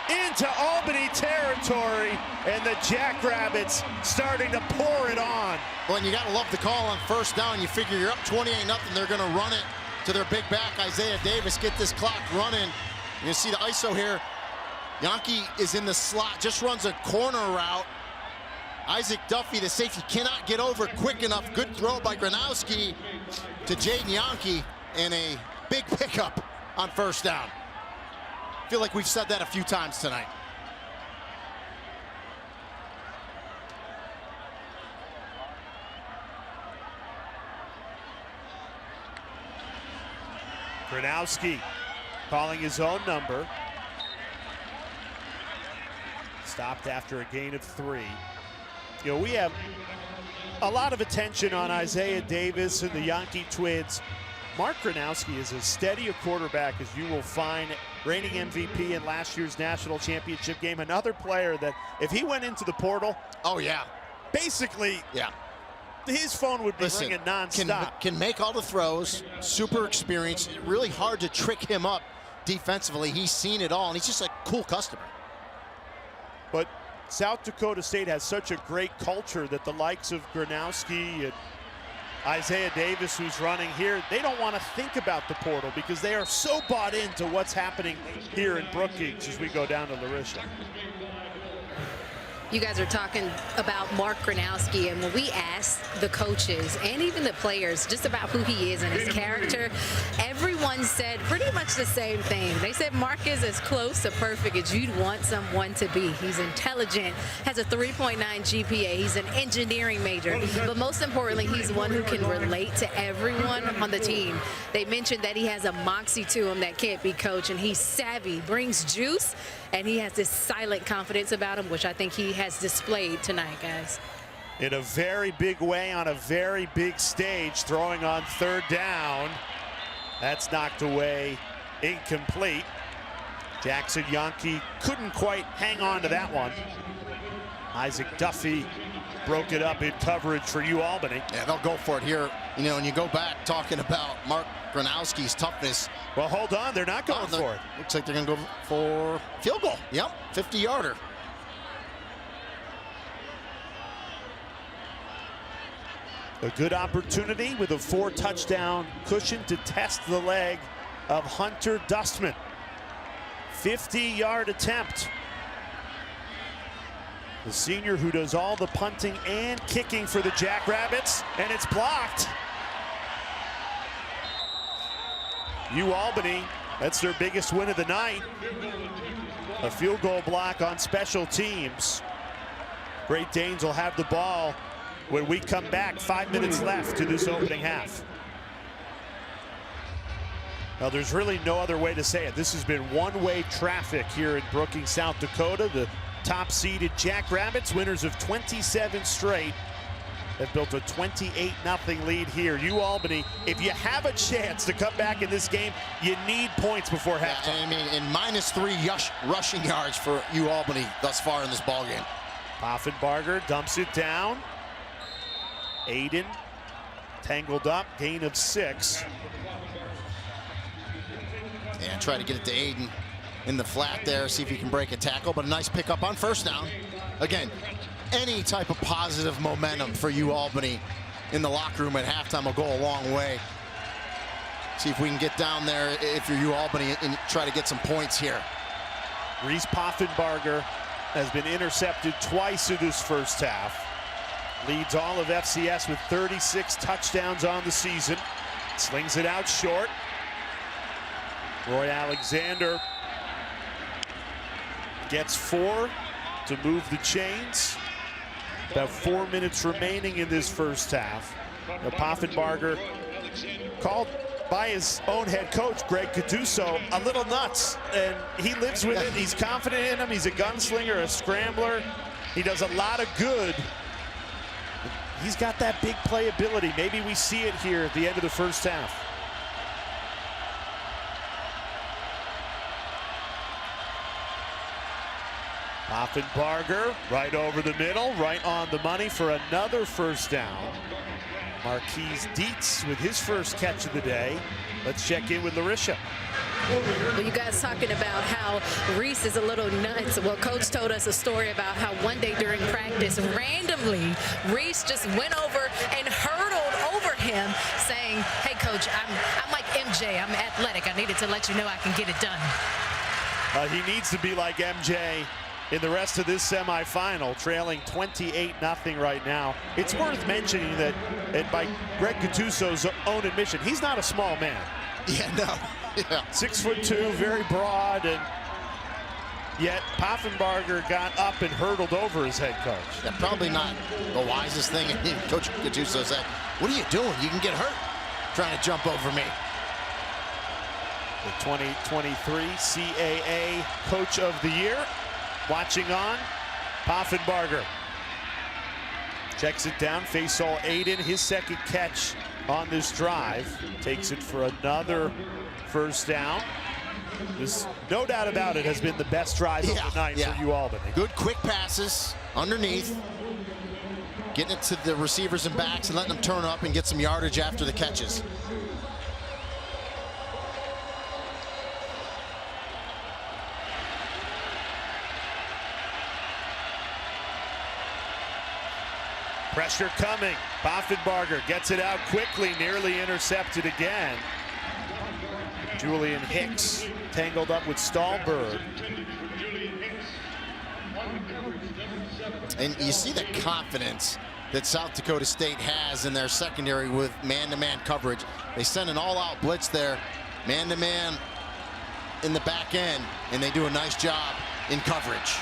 into Albany territory, and the Jackrabbits starting to pour it on. Well, and you got to love the call on first down. You figure you're up 28-0, they're going to run it to their big back, Isaiah Davis, get this clock running. You see the ISO here. Janke is in the slot, just runs a corner route. Isaac Duffy, the safety, cannot get over quick enough. Good throw by Gronowski to Jaden Janke, and a big pickup on first down. I feel like we've said that a few times tonight. Gronowski calling his own number. Stopped after a gain of 3. You know, we have a lot of attention on Isaiah Davis and the Janke twins. Mark Gronowski is as steady a quarterback as you will find. Reigning MVP in last year's national championship game. Another player that if he went into the portal, oh yeah, basically, yeah, his phone would be ringing nonstop. Can make all the throws, super experienced, really hard to trick him up defensively. He's seen it all, and he's just a cool customer. But South Dakota State has such a great culture that the likes of Gronowski and Isaiah Davis, who's running here, they don't want to think about the portal because they are so bought into what's happening here in Brookings as we go down to Larisha. You guys are talking about Mark Gronowski, and when we asked the coaches and even the players just about who he is and his character, everyone said pretty much the same thing. They said Mark is as close to perfect as you'd want someone to be. He's intelligent, has a 3.9 GPA, he's an engineering major, but most importantly, he's one who can relate to everyone on the team. They mentioned that he has a moxie to him that can't be coached, and he's savvy, brings juice, and he has this silent confidence about him, which I think he has displayed tonight, guys. In a very big way on a very big stage, throwing on third down. That's knocked away, incomplete. Jackson Janke couldn't quite hang on to that one. Isaac Duffy broke it up in coverage for UAlbany. Yeah, they'll go for it here. You know, and you go back talking about Mark Gronowski's toughness. Well, hold on, they're not going for it. Looks like they're going to go for field goal. Yep, 50-yarder. A good opportunity with a 4-touchdown cushion to test the leg of Hunter Dustman. 50-yard attempt. The senior who does all the punting and kicking for the Jackrabbits, and it's blocked. UAlbany, that's their biggest win of the night. A field goal block on special teams. Great Danes will have the ball when we come back. 5 minutes left to this opening half. Now, there's really no other way to say it. This has been one-way traffic here in Brookings, South Dakota. The top-seeded Jackrabbits, winners of 27 straight, have built a 28-0 lead here. UAlbany, if you have a chance to come back in this game, you need points before halftime. Yeah, I mean, and -3 rushing yards for UAlbany thus far in this ballgame. Poffenbarger dumps it down. Aiden tangled up, gain of 6. And try to get it to Aiden in the flat there, see if he can break a tackle, but a nice pickup on first down. Again, any type of positive momentum for UAlbany in the locker room at halftime will go a long way. See if we can get down there if you're UAlbany and try to get some points here. Reese Poffenbarger has been intercepted twice in this first half. Leads all of FCS with 36 touchdowns on the season. Slings it out short. Roy Alexander gets 4 to move the chains. About 4 minutes remaining in this first half. Now, Poffenbarger, called by his own head coach, Greg Caduso, a little nuts, and he lives with it. He's confident in him. He's a gunslinger, a scrambler. He does a lot of good. He's got that big playability. Maybe we see it here at the end of the first half. Poffenbarger right over the middle, right on the money for another first down. Marquise Dietz with his first catch of the day. Let's check in with Larisha. Well, you guys talking about how Reese is a little nuts. Well, Coach told us a story about how one day during practice, randomly, Reese just went over and hurdled over him saying, hey, coach, I'm like MJ. I'm athletic. I needed to let you know I can get it done. He needs to be like MJ in the rest of this semifinal, trailing 28-0 right now. It's worth mentioning that, and by Greg Gattuso's own admission, he's not a small man. Yeah, no. Yeah. 6'2", very broad, and yet Poffenbarger got up and hurdled over his head coach. Yeah, probably not the wisest thing. Coach Gattuso said, what are you doing? You can get hurt trying to jump over me. The 2023 CAA Coach of the Year. Watching on, Poffenbarger. Checks it down, Faisal Aiden, his second catch on this drive. Takes it for another first down. This, no doubt about it, has been the best drive of the night for UAlbany. Good quick passes underneath. Getting it to the receivers and backs and letting them turn up and get some yardage after the catches. Pressure coming. Poffenbarger gets it out quickly, nearly intercepted again. Julian Hicks tangled up with Stahlberg. And you see the confidence that South Dakota State has in their secondary with man-to-man coverage. They send an all-out blitz there, man-to-man in the back end, and they do a nice job in coverage.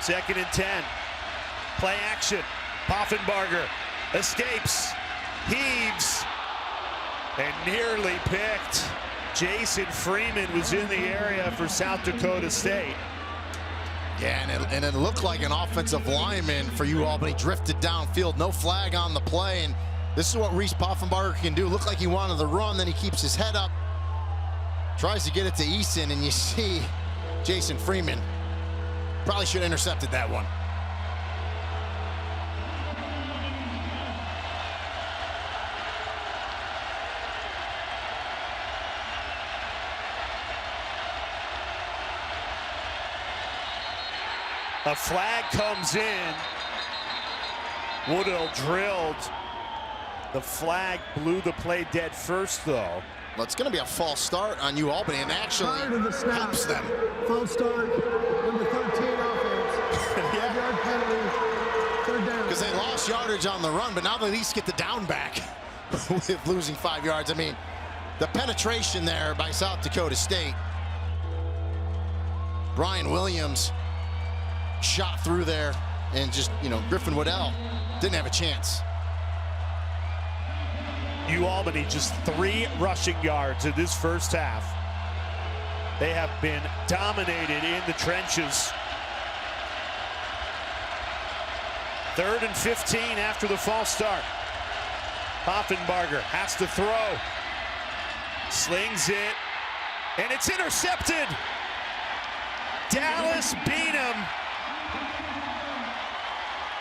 Second and 10. Play action. Poffenbarger escapes, heaves, and nearly picked. Jason Freeman was in the area for South Dakota State. Yeah, and it looked like an offensive lineman for UAlbany drifted downfield. No flag on the play, and this is what Reese Poffenbarger can do. Looked like he wanted the run, then he keeps his head up, tries to get it to Eason, and you see Jason Freeman probably should have intercepted that one. A flag comes in. Woodall drilled. The flag blew the play dead first, though. Well, it's going to be a false start on UAlbany, and actually helps them. False start, number 13 offense. Yeah. Yard penalty, third down. Because they lost yardage on the run, but now they at least get the down back with losing 5 yards. I mean, the penetration there by South Dakota State. Brian Williams shot through there, and just, Griffin Waddell didn't have a chance. UAlbany just 3 rushing yards in this first half. They have been dominated in the trenches. 3rd and 15 after the false start. Poffenbarger has to throw. Slings it, and it's intercepted. Dallas Beanham.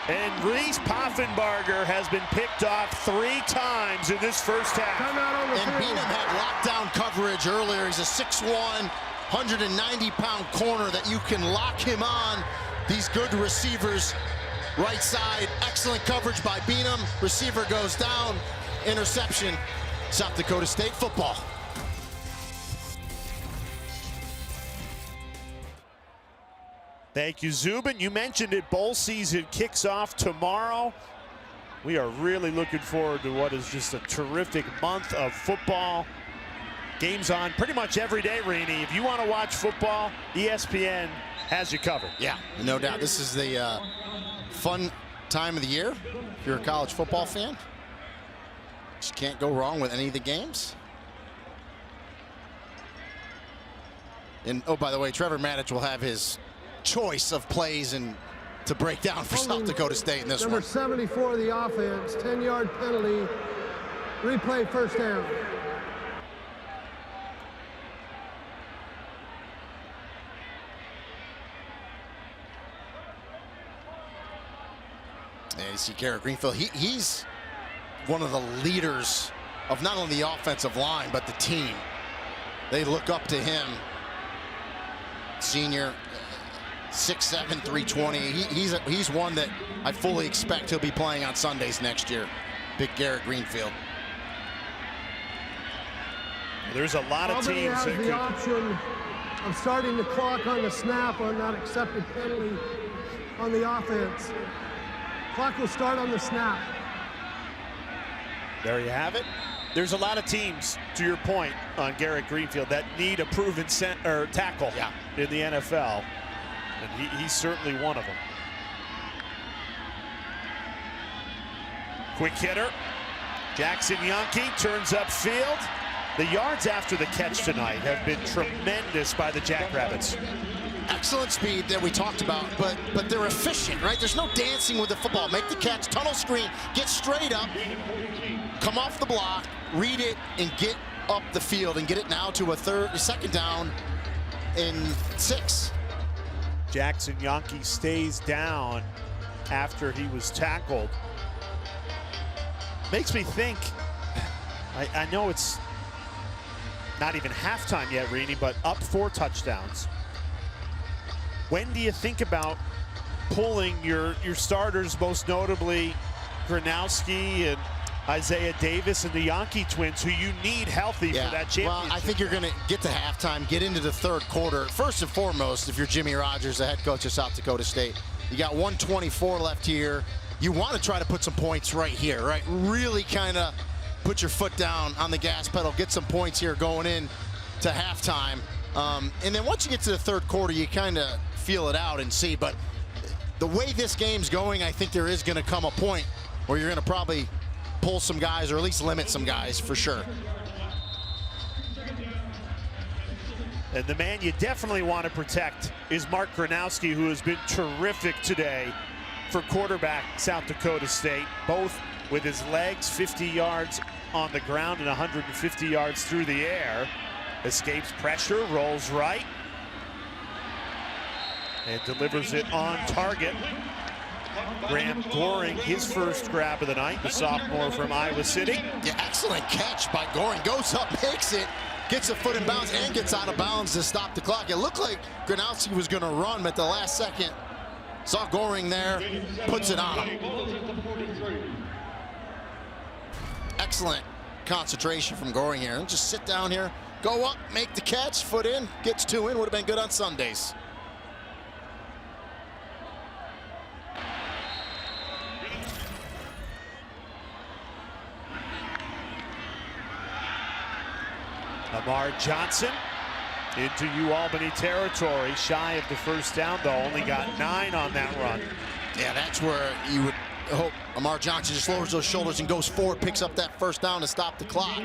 And Reese Poffenbarger has been picked off 3 times in this first half. And Beanham had lockdown coverage earlier. He's a 6'1", 190-pound corner that you can lock him on. These good receivers, right side, excellent coverage by Beanham. Receiver goes down, interception. South Dakota State football. Thank you, Zubin. You mentioned it, bowl season kicks off tomorrow. We are really looking forward to what is just a terrific month of football. Games on pretty much every day, Rini. If you want to watch football, ESPN has you covered. Yeah, no doubt. This is the fun time of the year if you're a college football fan. Just can't go wrong with any of the games. And, oh, by the way, Trevor Matich will have his choice of plays and to break down for South Dakota State in this one. Number 74 of the offense, 10-yard penalty, replay first down. And you see Garrett Greenfield, he's one of the leaders of not only the offensive line, but the team. They look up to him. Senior, 6'7", 320. He's one that I fully expect he'll be playing on Sundays next year. Big Garrett Greenfield. There's a lot of Albany teams has that the could... option of starting the clock on the snap on that accepted penalty on the offense. Clock will start on the snap. There you have it. There's a lot of teams, to your point on Garrett Greenfield, that need a proven tackle in the NFL. And he's certainly one of them. Quick hitter. Jackson Janke turns upfield. The yards after the catch tonight have been tremendous by the Jackrabbits. Excellent speed that we talked about, but they're efficient, right? There's no dancing with the football. Make the catch, tunnel screen, get straight up, come off the block, read it, and get up the field and get it now to a second down in 6. Jackson Janke stays down after he was tackled. Makes me think, I know it's not even halftime yet, Rini, but up 4 touchdowns. When do you think about pulling your starters, most notably Gronowski and Isaiah Davis and the Janke twins, who you need healthy for that championship? Well, I think you're going to get to halftime, get into the third quarter. First and foremost, if you're Jimmy Rogers, the head coach of South Dakota State, you got 124 left here. You want to try to put some points right here, right? Really kind of put your foot down on the gas pedal, get some points here going in to halftime. And then once you get to the third quarter, you kind of feel it out and see. But the way this game's going, I think there is going to come a point where you're going to probably pull some guys, or at least limit some guys for sure. And the man you definitely want to protect is Mark Gronowski, who has been terrific today for quarterback South Dakota State, both with his legs, 50 yards on the ground and 150 yards through the air. Escapes pressure, rolls right, and delivers it on target. Graham Goring, his first grab of the night, the sophomore from Iowa City. Yeah, excellent catch by Goring. Goes up, makes it, gets a foot in bounds, and gets out of bounds to stop the clock. It looked like Gronowski was going to run, but at the last second, saw Goring there, puts it on him. Excellent concentration from Goring here. Just sit down here, go up, make the catch, foot in, gets 2 in. Would have been good on Sundays. Lamar Johnson into UAlbany territory, shy of the first down, though. Only got 9 on that run. Yeah, that's where you would hope Lamar Johnson just lowers those shoulders and goes forward, picks up that first down to stop the clock.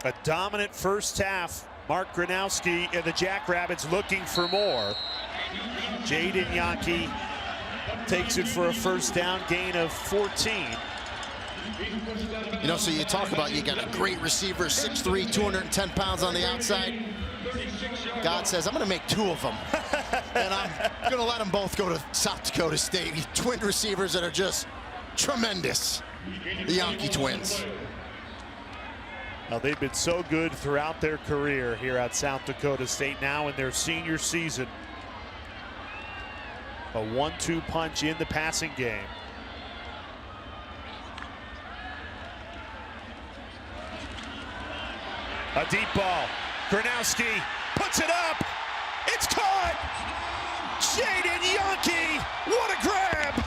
A dominant first half. Mark Gronowski and the Jackrabbits looking for more. Jaden Janke takes it for a first down gain of 14. You know, so you talk about, you got a great receiver, 6'3", 210 pounds on the outside. God says, I'm going to make 2 of them. And I'm going to let them both go to South Dakota State. Twin receivers that are just tremendous. The Janke twins. Now, they've been so good throughout their career here at South Dakota State, now in their senior season. A 1-2 punch in the passing game. A deep ball. Gronowski puts it up. It's caught. Jaden Janke. What a grab.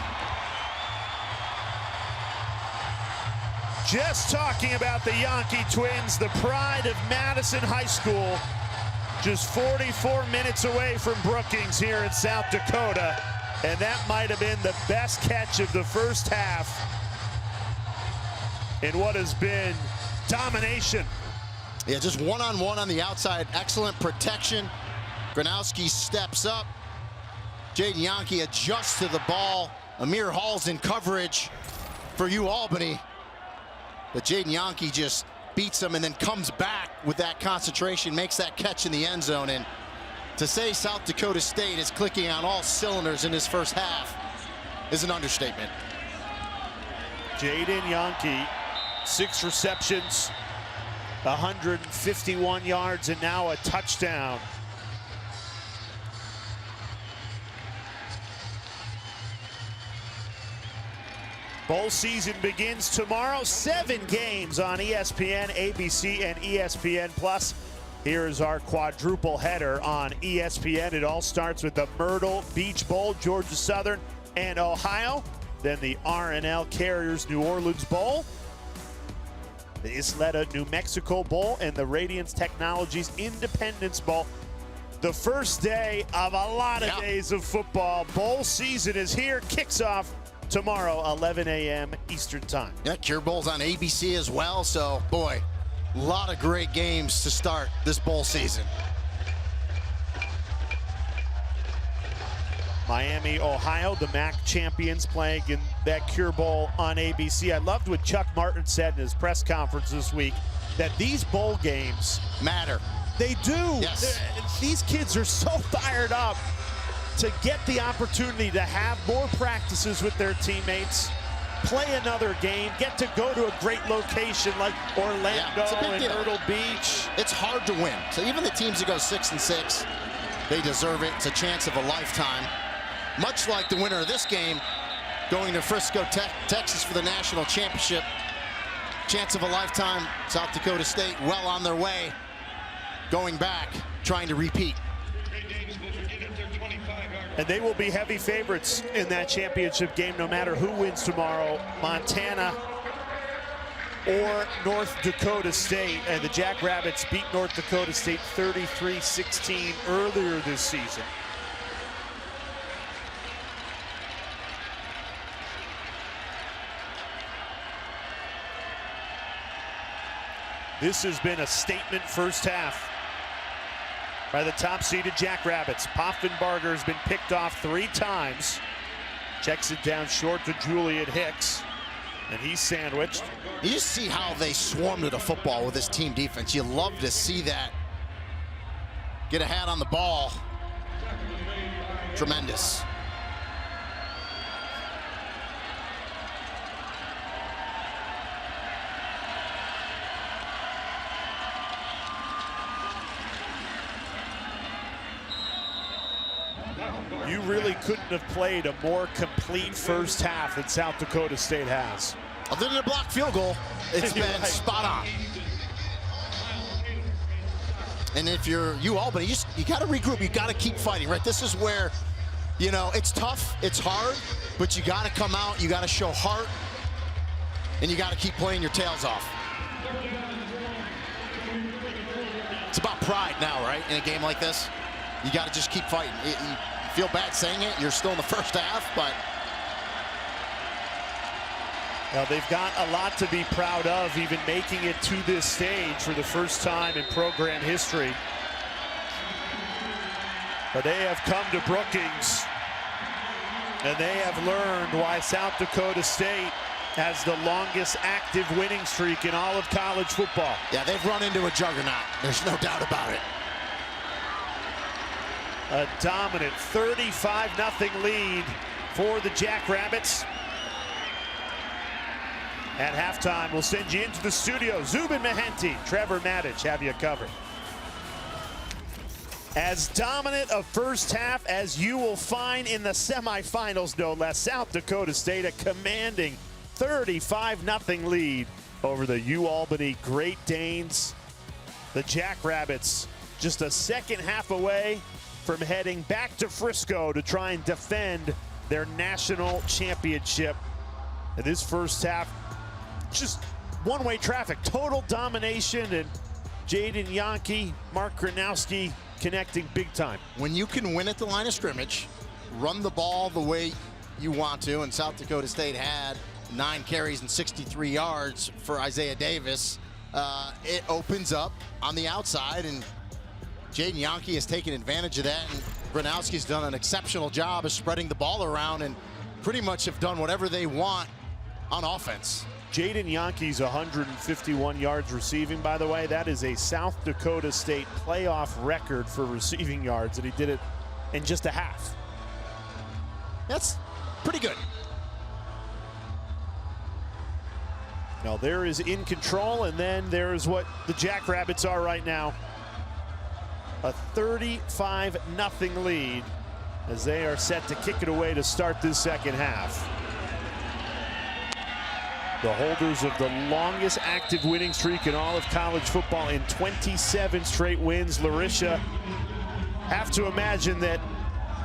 Just talking about the Janke twins, the pride of Madison High School. Just 44 minutes away from Brookings here in South Dakota. And that might have been the best catch of the first half in what has been domination. Yeah, just one-on-one on the outside. Excellent protection. Gronowski steps up. Jaden Janke adjusts to the ball. Amir Hall's in coverage for UAlbany. But Jaden Janke just beats him and then comes back with that concentration, makes that catch in the end zone. And to say South Dakota State is clicking on all cylinders in this first half is an understatement. Jaden Janke 6 receptions, 151 yards, and now a touchdown. Bowl season begins tomorrow. 7 games on ESPN, ABC, and ESPN+. Here is our quadruple header on ESPN. It all starts with the Myrtle Beach Bowl, Georgia Southern and Ohio. Then the R&L Carriers New Orleans Bowl, the Isleta New Mexico Bowl, and the Radiance Technologies Independence Bowl. The first day of a lot of days of football. Bowl season is here, kicks off tomorrow, 11 a.m. Eastern Time. Yeah, Cure Bowl's on ABC as well, so boy, a lot of great games to start this bowl season. Miami, Ohio, the MAC champions playing in that Cure Bowl on ABC. I loved what Chuck Martin said in his press conference this week, that these bowl games matter. They do. Yes. These kids are so fired up to get the opportunity to have more practices with their teammates, play another game, get to go to a great location like Orlando and Myrtle Beach. It's hard to win. So even the teams that go 6-6, they deserve it. It's a chance of a lifetime. Much like the winner of this game, going to Frisco, Texas for the national championship. Chance of a lifetime. South Dakota State well on their way, going back, trying to repeat. And they will be heavy favorites in that championship game no matter who wins tomorrow, Montana or North Dakota State. And the Jackrabbits beat North Dakota State 33-16 earlier this season. This has been a statement first half by the top-seeded Jackrabbits. Poffenbarger has been picked off 3 times. Checks it down short to Julian Hicks, and he's sandwiched. You just see how they swarm to the football with this team defense. You love to see that. Get a hat on the ball. Tremendous. You really couldn't have played a more complete first half than South Dakota State has. Other than a blocked field goal, it's been spot on. And if you're UAlbany, you got to regroup. You got to keep fighting, right? This is where, you know, it's tough, it's hard, but you got to come out, you got to show heart, and you got to keep playing your tails off. It's about pride now, right? In a game like this, you got to just keep fighting. You feel bad saying it. You're still in the first half, but now they've got a lot to be proud of, even making it to this stage for the first time in program history. But they have come to Brookings, and they have learned why South Dakota State has the longest active winning streak in all of college football. Yeah, they've run into a juggernaut. There's no doubt about it. A dominant 35-0 lead for the Jackrabbits. At halftime, we'll send you into the studio. Zubin Mehenti, Trevor Maddich have you covered. As dominant a first half as you will find in the semifinals, no less. South Dakota State a commanding 35-0 lead over the UAlbany Great Danes. The Jackrabbits just a second half away from heading back to Frisco to try and defend their national championship. And this first half, just one-way traffic, total domination, and Jaden Janke, Mark Gronowski connecting big time. When you can win at the line of scrimmage, run the ball the way you want to, and South Dakota State had 9 carries and 63 yards for Isaiah Davis, it opens up on the outside, and Jaden Janke has taken advantage of that, and Gronowski's done an exceptional job of spreading the ball around and pretty much have done whatever they want on offense. Jaden Janke's 151 yards receiving, by the way. That is a South Dakota State playoff record for receiving yards, and he did it in just a half. That's pretty good. Now there is in control, and then there's what the Jackrabbits are right now. A 35-0 lead as they are set to kick it away to start this second half. The holders of the longest active winning streak in all of college football in 27 straight wins. Larisha, have to imagine that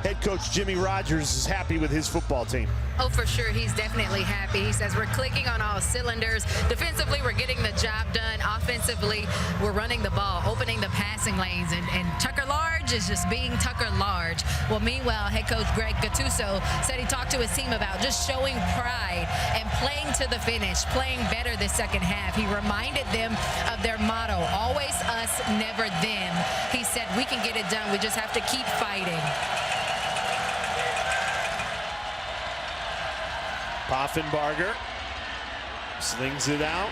head coach Jimmy Rogers is happy with his football team. Oh, for sure, he's definitely happy. He says we're clicking on all cylinders. Defensively, we're getting the job done. Offensively, we're running the ball, opening the passing lanes, and Tucker Large is just being Tucker Large. Well, meanwhile, head coach Greg Gattuso said he talked to his team about just showing pride and playing to the finish, playing better this second half. He reminded them of their motto, always us, never them. He said we can get it done. We just have to keep fighting. Poffenbarger slings it out.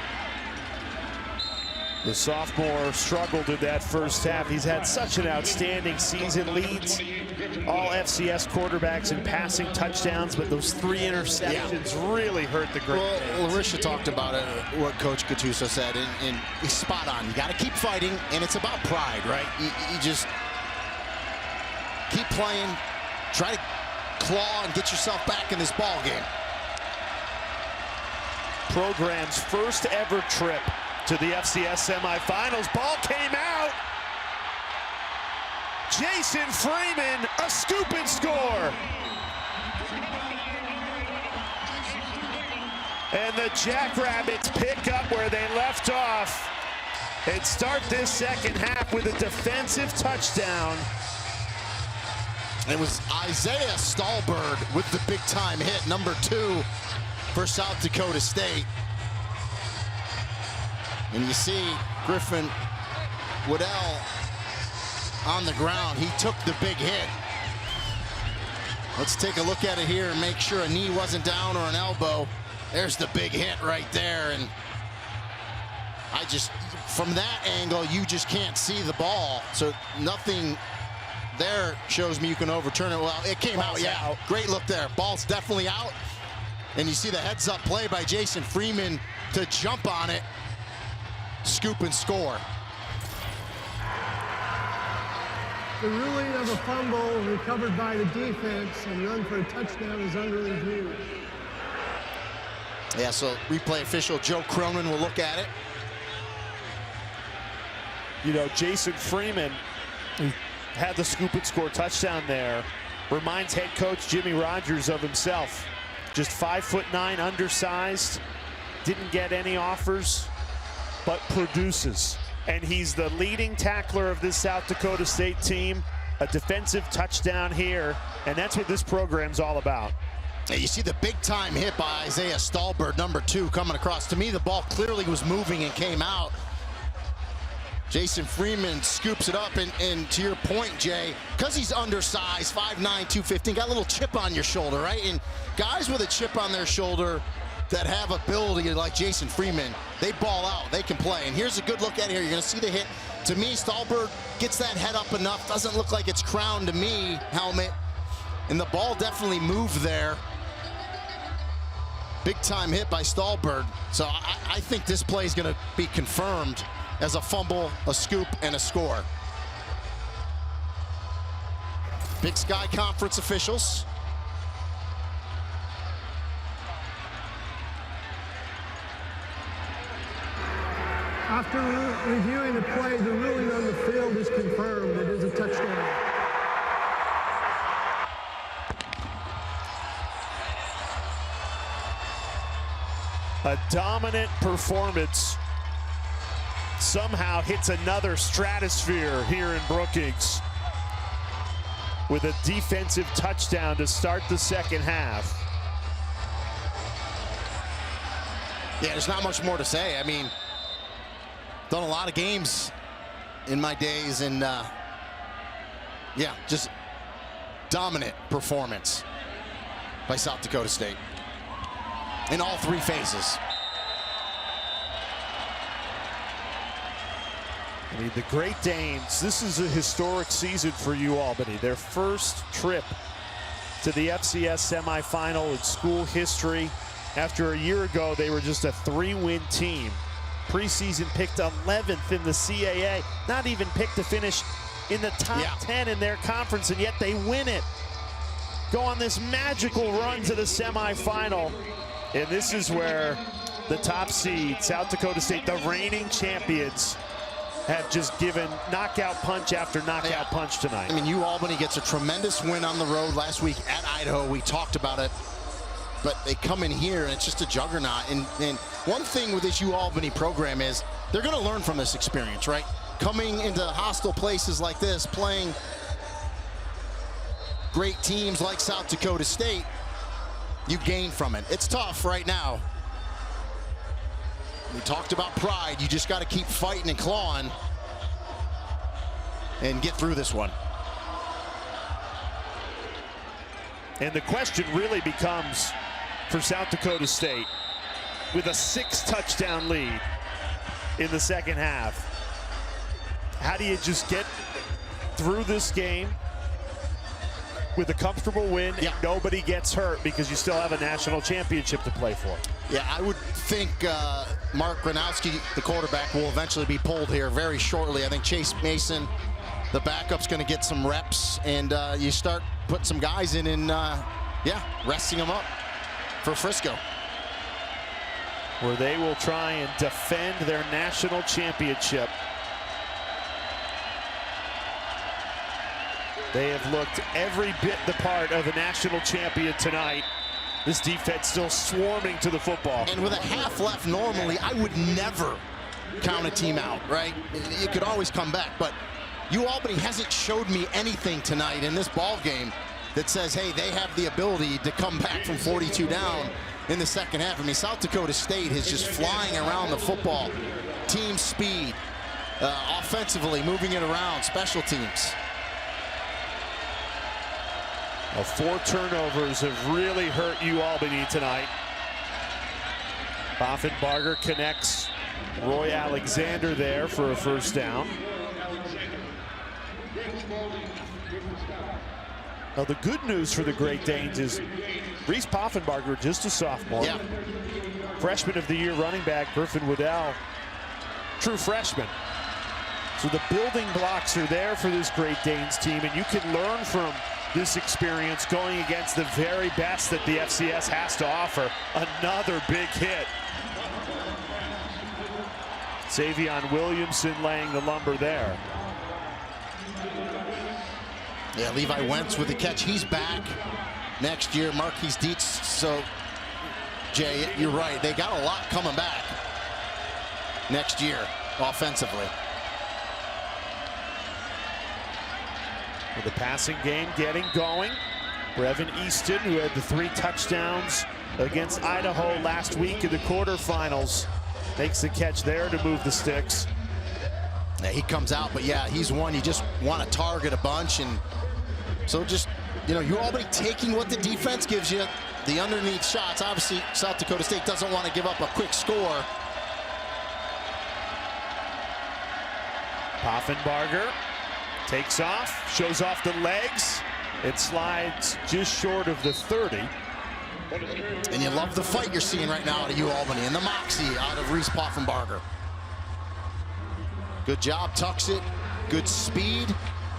The sophomore struggled in that first half. He's had such an outstanding season. Leads all FCS quarterbacks in passing touchdowns, but those 3 interceptions really hurt the Great Danes. Well, Larisha talked about it, what Coach Gattuso said, and he's spot on. You got to keep fighting, and it's about pride, right? You just keep playing, try to claw and get yourself back in this ball game. Program's first ever trip to the FCS semifinals. Ball came out. Jason Freeman, a scoop and score. And the Jackrabbits pick up where they left off and start this second half with a defensive touchdown. It was Isaiah Stallbird with the big-time hit, number 2 for South Dakota State. And you see Griffin Waddell on the ground. He took the big hit. Let's take a look at it here and make sure a knee wasn't down or an elbow. There's the big hit right there. And I just, from that angle, you just can't see the ball. So nothing there shows me you can overturn it. Well, it came out, yeah. Out. Great look there. Ball's definitely out. And you see the heads-up play by Jason Freeman to jump on it, scoop and score. The ruling of a fumble recovered by the defense and run for a touchdown is under review. Yeah, so replay official Joe Cronin will look at it. You know, Jason Freeman, who had the scoop and score touchdown there, reminds head coach Jimmy Rogers of himself. Just 5'9", undersized, didn't get any offers, but produces. And he's the leading tackler of this South Dakota State team. A defensive touchdown here, and that's what this program's all about. Yeah, you see the big-time hit by Isaiah Stallbird, number 2, coming across. To me, the ball clearly was moving and came out. Jason Freeman scoops it up, and to your point, Jay, because he's undersized, 5'9", 215, got a little chip on your shoulder, right? And guys with a chip on their shoulder that have ability like Jason Freeman, they ball out, they can play. And here's a good look at it here. You're going to see the hit. To me, Stallbird gets that head up enough. Doesn't look like it's crowned to me, helmet. And the ball definitely moved there. Big-time hit by Stallbird. So I think this play is going to be confirmed as a fumble, a scoop, and a score. Big Sky Conference officials. After reviewing the play, the ruling on the field is confirmed. It is a touchdown. A dominant performance somehow hits another stratosphere here in Brookings with a defensive touchdown to start the second half. Yeah, there's not much more to say. I mean, done a lot of games in my days, and yeah, just dominant performance by South Dakota State in all 3 phases. I mean, the Great Danes, this is a historic season for UAlbany. Their first trip to the FCS semifinal in school history. after a year ago they were just a 3-win team. Preseason picked 11th in the CAA, not even picked to finish in the top 10 in their conference, and yet they win it. Go on this magical run to the semifinal. And this is where the top seed, South Dakota State, the reigning champions, have just given knockout punch after knockout punch tonight. I mean, UAlbany gets a tremendous win on the road last week at Idaho. We talked about it, but they come in here and it's just a juggernaut. And one thing with this UAlbany program is they're going to learn from this experience, right? Coming into hostile places like this, playing great teams like South Dakota State, you gain from it. It's tough right now. We talked about pride. You just got to keep fighting and clawing and get through this one. And the question really becomes for South Dakota State, with a 6-touchdown lead in the second half, how do you just get through this game with a comfortable win and nobody gets hurt, because you still have a national championship to play for? Yeah, I would think Mark Gronowski, the quarterback, will eventually be pulled here very shortly. I think Chase Mason, the backup's going to get some reps, and you start putting some guys in and, resting them up for Frisco, where they will try and defend their national championship. They have looked every bit the part of a national champion tonight. This defense still swarming to the football. And with a half left, normally I would never count a team out, right? You could always come back, but UAlbany hasn't showed me anything tonight in this ball game that says, hey, they have the ability to come back from 42 down in the second half. I mean, South Dakota State is just flying around the football. Team speed, offensively, moving it around, special teams. Well, 4 turnovers have really hurt UAlbany tonight. Poffenbarger connects Roy Alexander there for a first down. Now, the good news for the Great Danes is Reese Poffenbarger, just a sophomore. Yeah. Freshman of the year running back Griffin Waddell, true freshman. So the building blocks are there for this Great Danes team, and you can learn from this experience going against the very best that the FCS has to offer. Another big hit. Savion Williamson laying the lumber there. Yeah, Levi Wentz with the catch. He's back next year. Marquise Dietz. So, Jay, you're right. They got a lot coming back next year offensively. With the passing game getting going, Brevin Easton, who had the 3 touchdowns against Idaho last week in the quarterfinals, makes the catch there to move the sticks. Yeah, he comes out, but yeah, he's one you just want to target a bunch. And so just, you know, UAlbany taking what the defense gives you, the underneath shots. Obviously, South Dakota State doesn't want to give up a quick score. Poffenbarger takes off, shows off the legs. It slides just short of the 30. And you love the fight you're seeing right now out of UAlbany and the moxie out of Reese Poffenbarger. Good job, tucks it, good speed,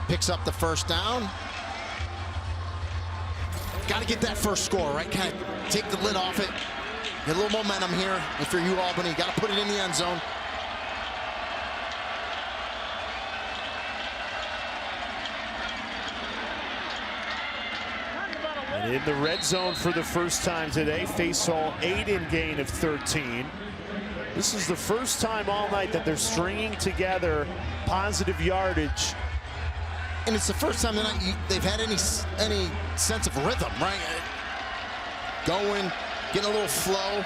picks up the first down. Got to get that first score, right? Kind of take the lid off it. Get a little momentum here. If you're UAlbany, got to put it in the end zone. And in the red zone for the first time today, Faisal Aiden gain of 13. This is the first time all night that they're stringing together positive yardage. And it's the first time that they've had any sense of rhythm, right? Going, getting a little flow.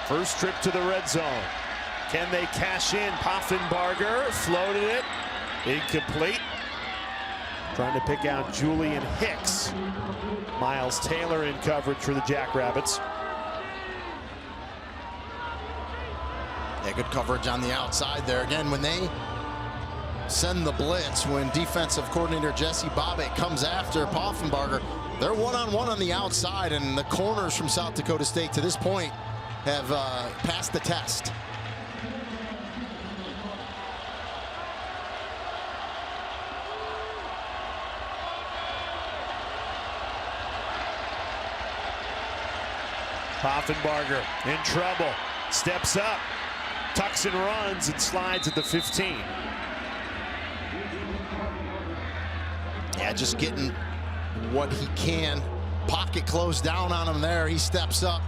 First trip to the red zone. Can they cash in? Poffenbarger floated it. Incomplete. Trying to pick out Julian Hicks. Miles Taylor in coverage for the Jackrabbits. Yeah, good coverage on the outside there. Again, when they send the blitz, when defensive coordinator Jesse Bobbitt comes after Poffenbarger, They're one-on-one on the outside, and the corners from South Dakota State to this point have passed the test. Poffenbarger in trouble, steps up, tucks and runs, and slides at the 15. Yeah, just getting what he can. Pocket closed down on him there. He steps up,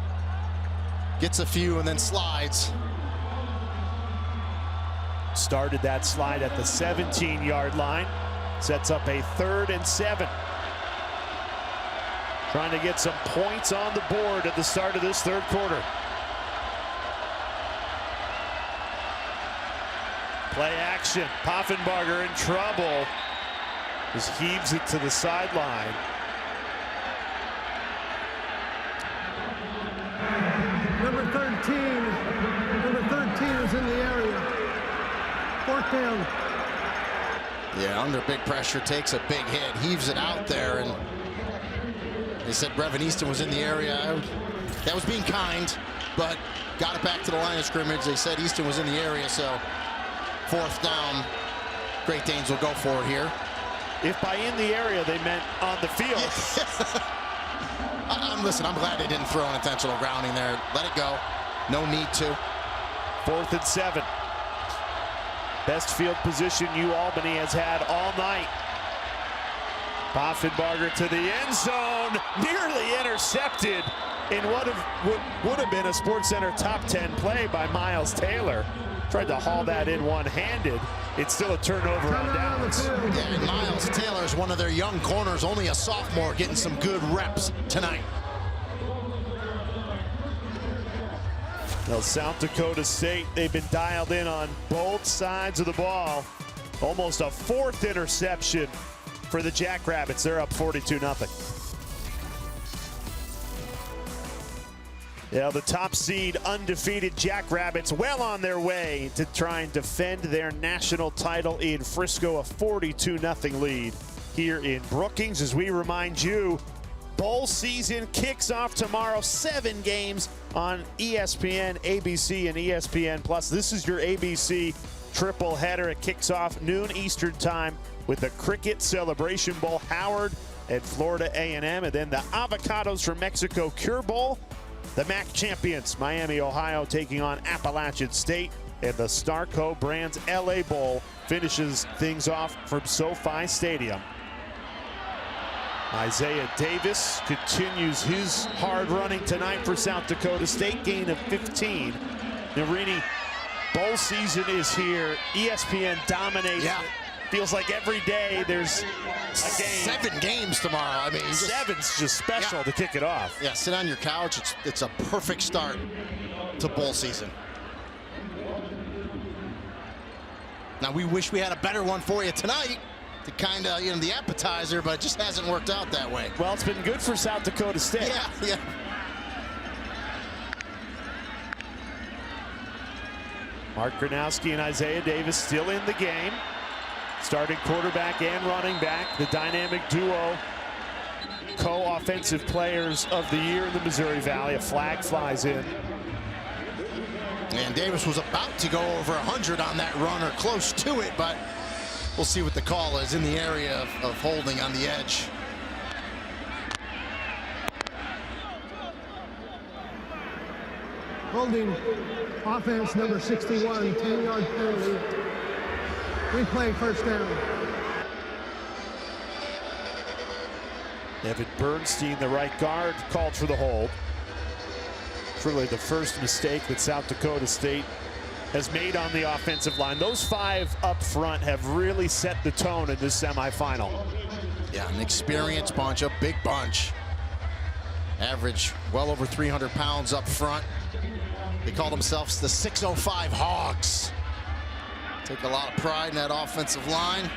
gets a few, and then slides. Started that slide at the 17-yard line. Sets up a 3rd and 7. Trying to get some points on the board at the start of this 3rd quarter. Play action. Poffenbarger in trouble. Just heaves it to the sideline. Number 13 is in the area. 4th down. Yeah, under big pressure, takes a big hit, heaves it out there, and they said Brevin Easton was in the area. That was being kind, but got it back to the line of scrimmage. They said Easton was in the area, so 4th down. Great Danes will go for it here. If by in the area they meant on the field. Listen, I'm glad they didn't throw an intentional grounding there. Let it go. No need to. 4th and 7. Best field position UAlbany has had all night. Poffenbarger to the end zone, nearly intercepted in what would have been a SportsCenter top 10 play by Miles Taylor. Tried to haul that in one-handed. It's still a turnover on downs. Yeah, and Miles Taylor is one of their young corners, only a sophomore, getting some good reps tonight. Now, South Dakota State, they've been dialed in on both sides of the ball. Almost a 4th interception for the Jackrabbits. They're up 42-0. Yeah, the top seed, undefeated Jackrabbits, well on their way to try and defend their national title in Frisco. A 42-0 lead here in Brookings. As we remind you, bowl season kicks off tomorrow. 7 games on ESPN, ABC, and ESPN+. This is your ABC triple header. It kicks off noon Eastern time with the Cricket Celebration Bowl, Howard and Florida A&M, and then the Avocados from Mexico Cure Bowl. The MAC champions, Miami, Ohio, taking on Appalachian State, and the Starco Brands LA Bowl finishes things off from SoFi Stadium. Isaiah Davis continues his hard running tonight for South Dakota State, gain of 15. Narini, bowl season is here. ESPN dominates. Yeah. Feels like every day there's a game. 7 games tomorrow. I mean, seven's just special to kick it off. Yeah, sit on your couch. It's a perfect start to bowl season. Now, we wish we had a better one for you tonight to kind of, the appetizer, but it just hasn't worked out that way. Well, it's been good for South Dakota State. Yeah. Mark Gronowski and Isaiah Davis still in the game. Starting quarterback and running back, the dynamic duo, co-offensive players of the year in the Missouri Valley. A flag flies in. And Davis was about to go over 100 on that run or close to it, but we'll see what the call is in the area of holding on the edge. Holding offense number 61, 10-yard penalty. Replay, 1st down. Evan Bernstein, the right guard, called for the hold. Truly the first mistake that South Dakota State has made on the offensive line. Those 5 up front have really set the tone in this semifinal. Yeah, an experienced bunch, a big bunch. Average well over 300 pounds up front. They call themselves the 605 Hogs. Take a lot of pride in that offensive line.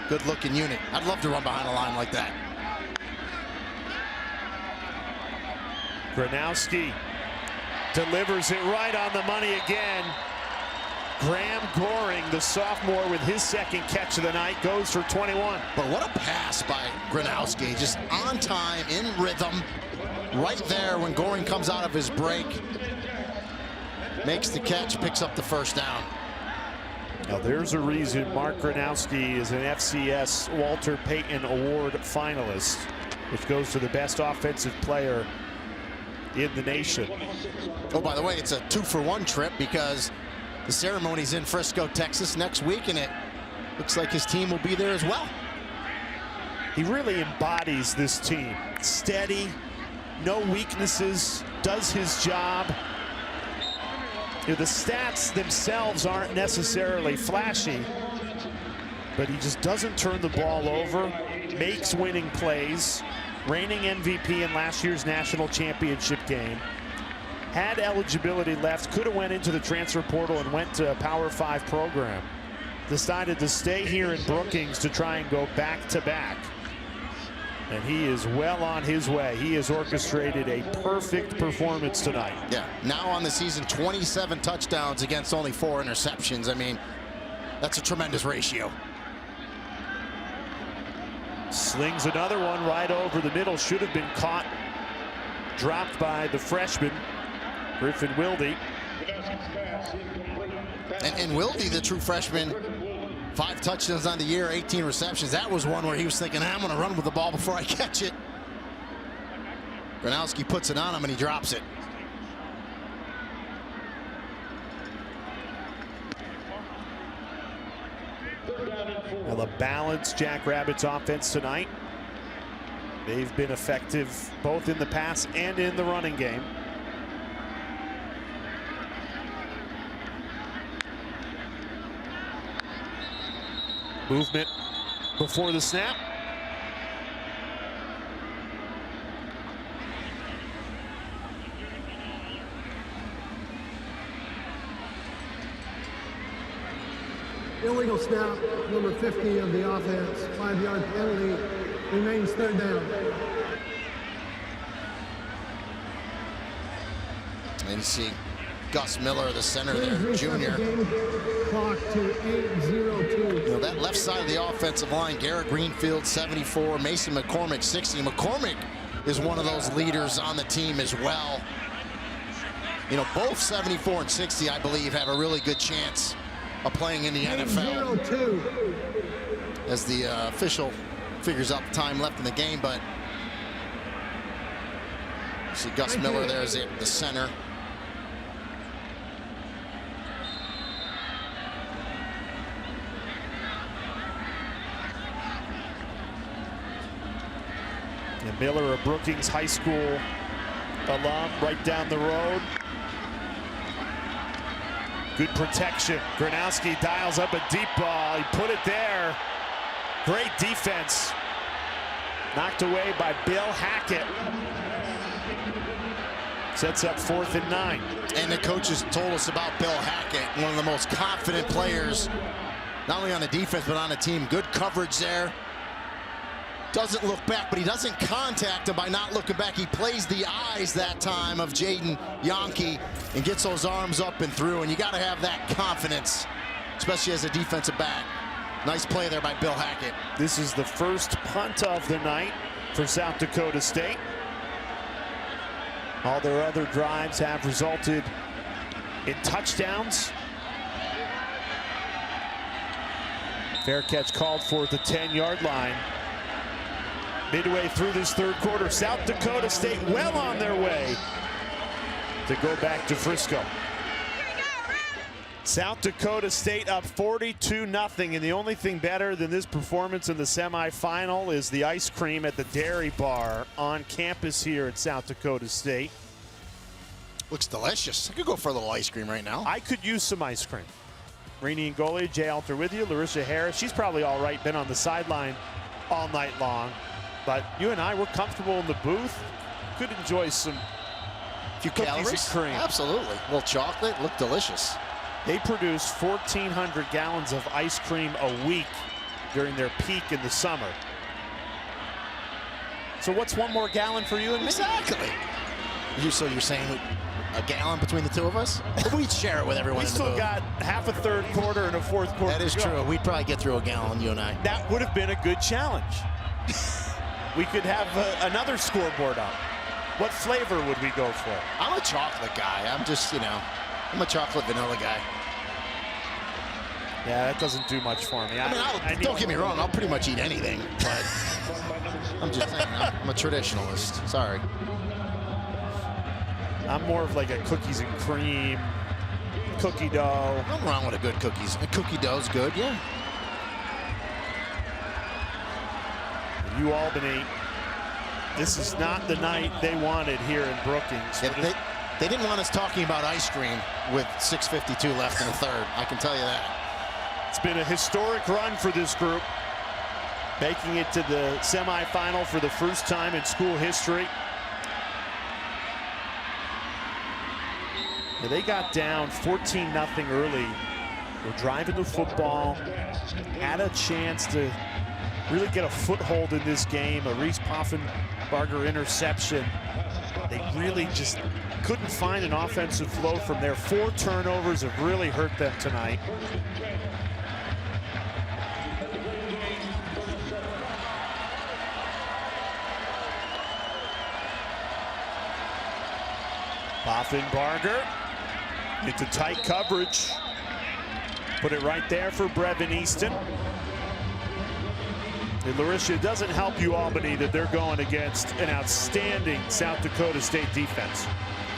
Good looking unit. I'd love to run behind a line like that. Gronowski delivers it right on the money again. Graham Goring, the sophomore, with his second catch of the night, goes for 21. But what a pass by Gronowski, just on time, in rhythm, right there when Goring comes out of his break. Makes the catch, picks up the first down. Now there's a reason Mark Gronowski is an FCS Walter Payton Award finalist, which goes to the best offensive player in the nation. Oh, by the way, it's a 2-for-1 trip because the ceremony's in Frisco, Texas next week, and it looks like his team will be there as well. He really embodies this team. Steady, no weaknesses, does his job. You know, the stats themselves aren't necessarily flashy, but he just doesn't turn the ball over, makes winning plays, reigning MVP in last year's national championship game. Had eligibility left, could have went into the transfer portal and went to a Power 5 program. Decided to stay here in Brookings to try and go back-to-back. And he is well on his way. He has orchestrated a perfect performance tonight. Yeah, now on the season, 27 touchdowns against only 4 interceptions. I mean, that's a tremendous ratio. Slings another one right over the middle. Should have been caught. Dropped by the freshman, Griffin Wilde. And Wilde, the true freshman, 5 touchdowns on the year, 18 receptions. That was one where he was thinking, I'm going to run with the ball before I catch it. Gronowski puts it on him and he drops it. Well, a balanced Jackrabbits offense tonight. They've been effective both in the pass and in the running game. Movement before the snap. Illegal snap, number 50 of the offense. 5-yard penalty, remains third down. And you see Gus Miller, the center there, junior. Clock to 8:02. You know, that left side of the offensive line, Garrett Greenfield, 74, Mason McCormick, 60. McCormick is one of those leaders on the team as well. You know, both 74 and 60, I believe, have a really good chance of playing in the NFL. 8:02. As the official figures out the time left in the game, but you see Gus Miller there as the center. And Miller, a Brookings High School alum, right down the road. Good protection. Gronowski dials up a deep ball. He put it there. Great defense. Knocked away by Bill Hackett. Sets up 4th and 9. And the coaches told us about Bill Hackett, one of the most confident players, not only on the defense, but on the team. Good coverage there. Doesn't look back, but he doesn't contact him by not looking back. He plays the eyes that time of Jaden Janke and gets those arms up and through. And you got to have that confidence, especially as a defensive back. Nice play there by Bill Hackett. This is the first punt of the night for South Dakota State. All their other drives have resulted in touchdowns. Fair catch called for at the 10-yard line. Midway through this third quarter, South Dakota State well on their way to go back to Frisco. South Dakota State up 42-0, and the only thing better than this performance in the semifinal is the ice cream at the Dairy Bar on campus here at South Dakota State. Looks delicious. I could go for a little ice cream right now. I could use some ice cream. Rini Ngoli, Jay Alter with you. Larissa Harris, she's probably all right, been on the sideline all night long. But you and I were comfortable in the booth. Could enjoy some few cookies calories. And cream. Absolutely. A little chocolate, looked delicious. They produce 1,400 gallons of ice cream a week during their peak in the summer. So what's one more gallon for you and me? Exactly. So you're saying a gallon between the two of us? We'd share it with everyone. We still got half a third quarter and a fourth quarter. That is true. We'd probably get through a gallon, you and I. That would have been a good challenge. We could have another scoreboard up. What flavor would we go for? I'm a chocolate guy. I'm just, I'm a chocolate vanilla guy. Yeah, that doesn't do much for me. I mean, don't get me wrong. I'll pretty much eat anything, but I'm just saying, I'm a traditionalist. Sorry. I'm more of like a cookies and cream, cookie dough. Nothing wrong with a good cookies. A cookie dough's good, yeah. UAlbany, this is not the night they wanted here in Brookings. Yeah, they didn't want us talking about ice cream with 6:52 left in the third. I can tell you that. It's been a historic run for this group, making it to the semifinal for the first time in school history. They got down 14-0 early. They're driving the football, had a chance to really get a foothold in this game. A Reese Poffenbarger interception. They really just couldn't find an offensive flow from there. 4 turnovers have really hurt them tonight. Poffenbarger into tight coverage. Put it right there for Brevin Easton. And Larisha, doesn't help UAlbany that they're going against an outstanding South Dakota State defense.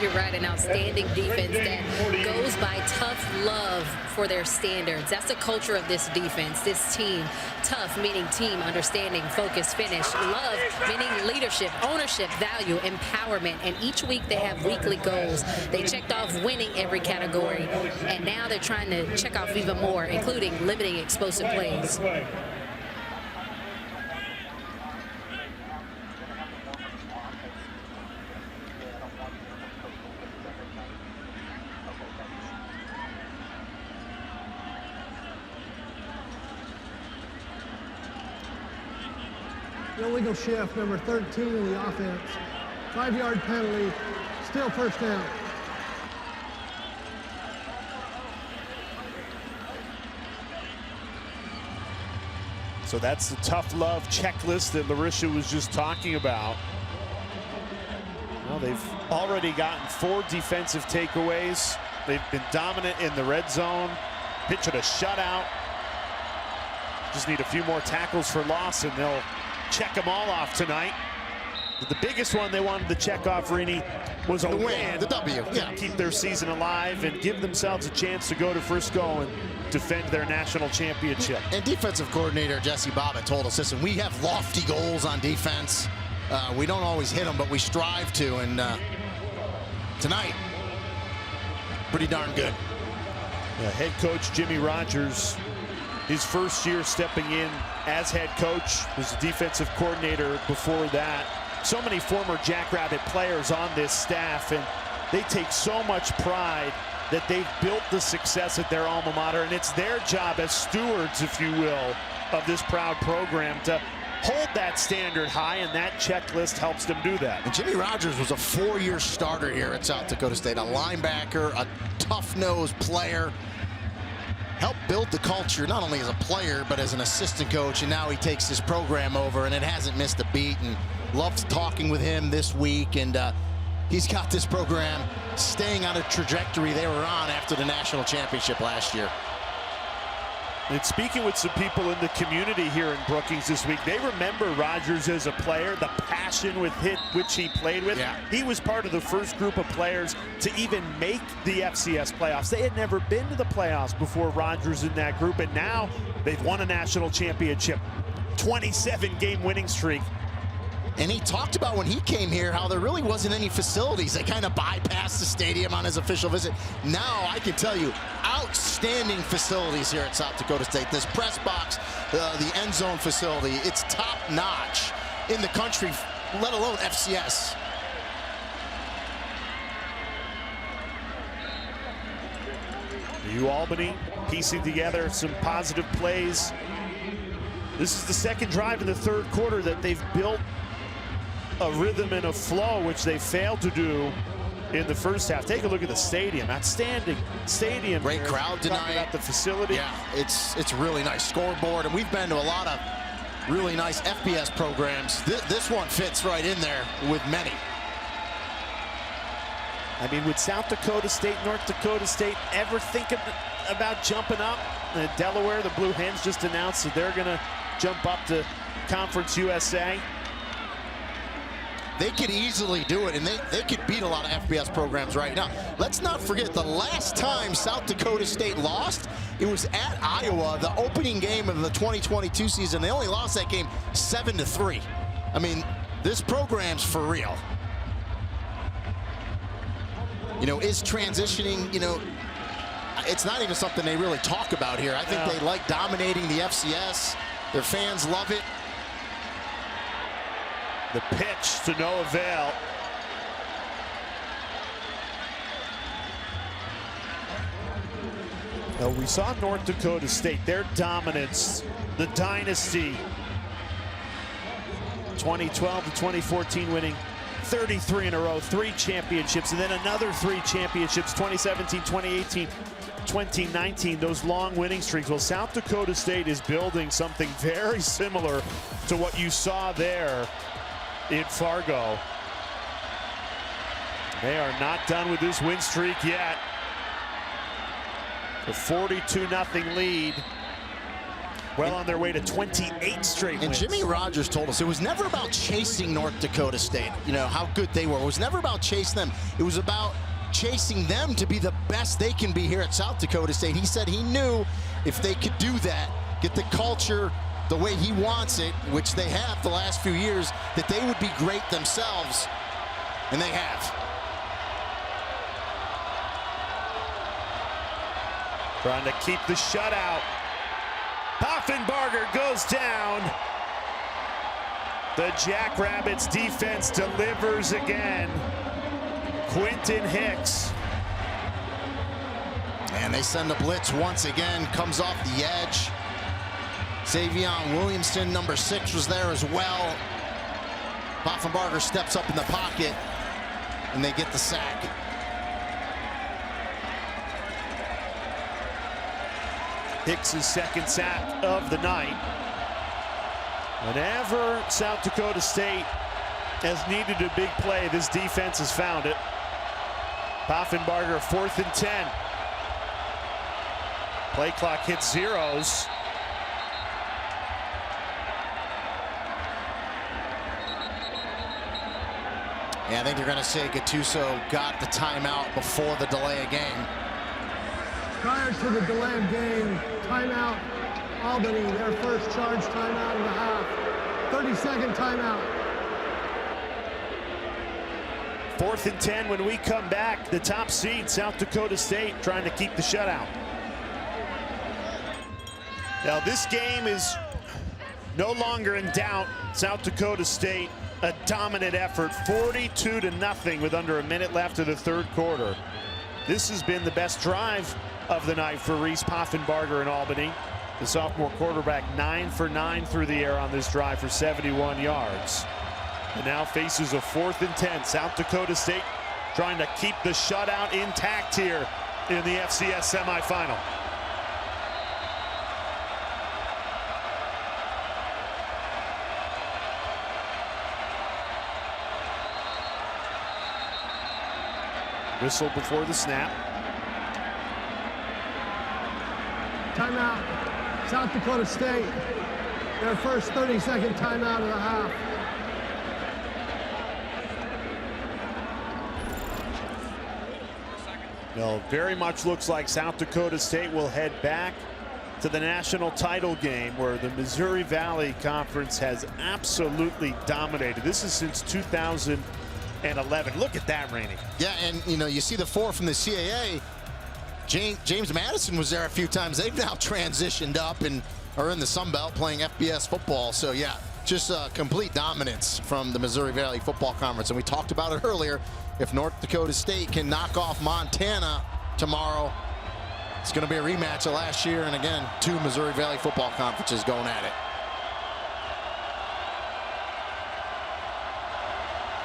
You're right, an outstanding defense that goes by tough love for their standards. That's the culture of this defense, this team. Tough, meaning team, understanding, focus, finish. Love, meaning leadership, ownership, value, empowerment. And each week they have weekly goals. They checked off winning every category. And now they're trying to check off even more, including limiting explosive plays. Illegal shift, number 13 in the offense. 5-yard penalty, still first down. So that's the tough love checklist that Larisha was just talking about. Well, they've already gotten 4 defensive takeaways. They've been dominant in the red zone, pitching a shutout. Just need a few more tackles for loss and they'll check them all off tonight. The biggest one they wanted to check off, Rini, was a win. The W, yeah. Keep their season alive and give themselves a chance to go to Frisco and defend their national championship. And defensive coordinator Jesse Bobbitt told us, listen, we have lofty goals on defense. We don't always hit them, but we strive to. And tonight, pretty darn good. Head coach Jimmy Rogers, his first year stepping in as head coach, was the defensive coordinator before that. So many former Jackrabbit players on this staff, and they take so much pride that they've built the success at their alma mater, and it's their job as stewards, if you will, of this proud program to hold that standard high, and that checklist helps them do that. And Jimmy Rogers was a 4-year starter here at South Dakota State, a linebacker, a tough-nosed player. Helped build the culture, not only as a player, but as an assistant coach, and now he takes this program over, and it hasn't missed a beat, and loved talking with him this week, and he's got this program staying on a trajectory they were on after the national championship last year. And speaking with some people in the community here in Brookings this week, they remember Rogers as a player, the passion with which he played with. Yeah. He was part of the first group of players to even make the FCS playoffs. They had never been to the playoffs before Rogers in that group, and now they've won a national championship. 27-game winning streak. And he talked about when he came here how there really wasn't any facilities. They kind of bypassed the stadium on his official visit. Now I can tell you, outstanding facilities here at South Dakota State. This press box, the end zone facility, it's top notch in the country, let alone FCS. UAlbany piecing together some positive plays. This is the second drive in the third quarter that they've built a rhythm and a flow, which they failed to do in the first half. Take a look at the stadium. Outstanding stadium. Great crowd tonight. About the facility. Yeah, it's really nice. Scoreboard, and we've been to a lot of really nice FBS programs. This one fits right in there with many. I mean, would South Dakota State, North Dakota State ever think about jumping up? Delaware, the Blue Hens just announced that they're going to jump up to Conference USA. They could easily do it, and they could beat a lot of FBS programs right now. Let's not forget, the last time South Dakota State lost, it was at Iowa, the opening game of the 2022 season. They only lost that game 7-3. I mean, this program's for real. You know, is transitioning, you know, it's not even something they really talk about here. I think they like dominating the FCS. Their fans love it. The pitch to no avail. Well, we saw North Dakota State, their dominance, the dynasty. 2012 to 2014 winning 33 in a row, 3 championships, and then another 3 championships, 2017, 2018, 2019, those long winning streaks. Well, South Dakota State is building something very similar to what you saw there in Fargo. They are not done with this win streak yet. The 42-0 lead. Well on their way to 28 straight wins. And Jimmy Rogers told us it was never about chasing North Dakota State, you know, how good they were. It was never about chasing them. It was about chasing them to be the best they can be here at South Dakota State. He said he knew if they could do that, get the culture the way he wants it, which they have the last few years, that they would be great themselves, and they have. Trying to keep the shutout. Poffenbarger goes down. The Jackrabbits defense delivers again. Quentin Hicks. And they send a blitz once again, comes off the edge. Savion Williamson, number 6, was there as well. Poffenbarger steps up in the pocket, and they get the sack. Hicks' second sack of the night. Whenever South Dakota State has needed a big play, this defense has found it. Poffenbarger, 4th and 10. Play clock hits zeros. Yeah, I think they're going to say Gattuso got the timeout before the delay of game. Prior to the delay of game, timeout, Albany, their first charge timeout of the half. 30-second timeout. 4th and 10 when we come back. The top seed, South Dakota State, trying to keep the shutout. Now this game is no longer in doubt. South Dakota State, a dominant effort, 42-0 with under a minute left of the 3rd quarter. This has been the best drive of the night for Reese Poffenbarger in Albany. The sophomore quarterback 9 for 9 through the air on this drive for 71 yards. And now faces a 4th and 10. South Dakota State trying to keep the shutout intact here in the FCS semifinal. Whistle before the snap. Timeout, South Dakota State. Their first 30-second timeout of the half. Well, very much looks like South Dakota State will head back to the national title game, where the Missouri Valley Conference has absolutely dominated. This is since 2011. Look at that, Rainey. Yeah, and you know, you see the 4 from the CAA. James Madison was there a few times. They've now transitioned up and are in the Sun Belt playing FBS football. So yeah, just complete dominance from the Missouri Valley Football Conference. And we talked about it earlier. If North Dakota State can knock off Montana tomorrow, it's going to be a rematch of last year. And again, 2 Missouri Valley Football Conferences going at it.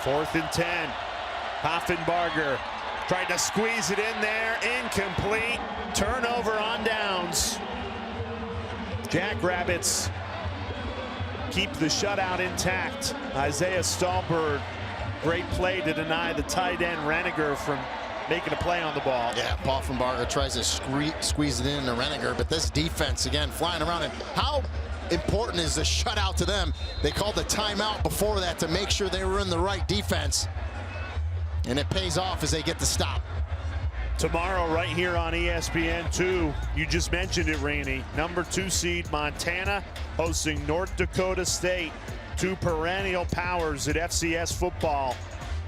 4th and 10. Hoffenbarger tried to squeeze it in there. Incomplete. Turnover on downs. Jackrabbits keep the shutout intact. Isaiah Stallbird, great play to deny the tight end Reniger from making a play on the ball. Yeah, Hoffenbarger tries to squeeze it in to Reniger, but this defense, again, flying around. And how important is the shutout to them? They called the timeout before that to make sure they were in the right defense. And it pays off as they get the stop. Tomorrow, right here on ESPN2, you just mentioned it, Rainey. Number 2 seed Montana hosting North Dakota State, 2 perennial powers at FCS football.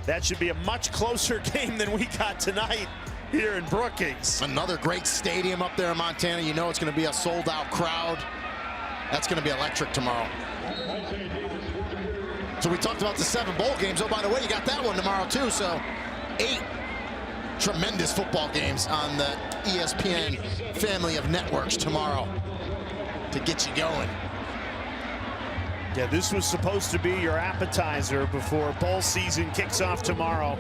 That should be a much closer game than we got tonight here in Brookings. Another great stadium up there in Montana. You know it's going to be a sold-out crowd. That's going to be electric tomorrow. So we talked about the 7 bowl games. Oh, by the way, you got that one tomorrow too. So 8 tremendous football games on the ESPN family of networks tomorrow to get you going. Yeah, this was supposed to be your appetizer before bowl season kicks off tomorrow.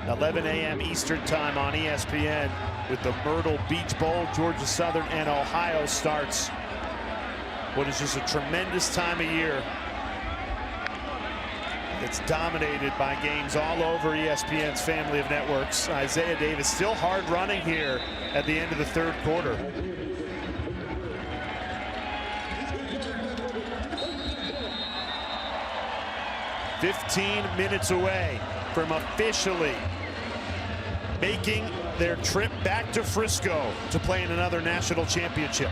11 a.m. Eastern time on ESPN with the Myrtle Beach Bowl. Georgia Southern and Ohio starts what is just a tremendous time of year. It's dominated by games all over ESPN's family of networks. Isaiah Davis still hard running here at the end of the 3rd quarter. "15 minutes away from officially making their trip back to Frisco to play in another national championship.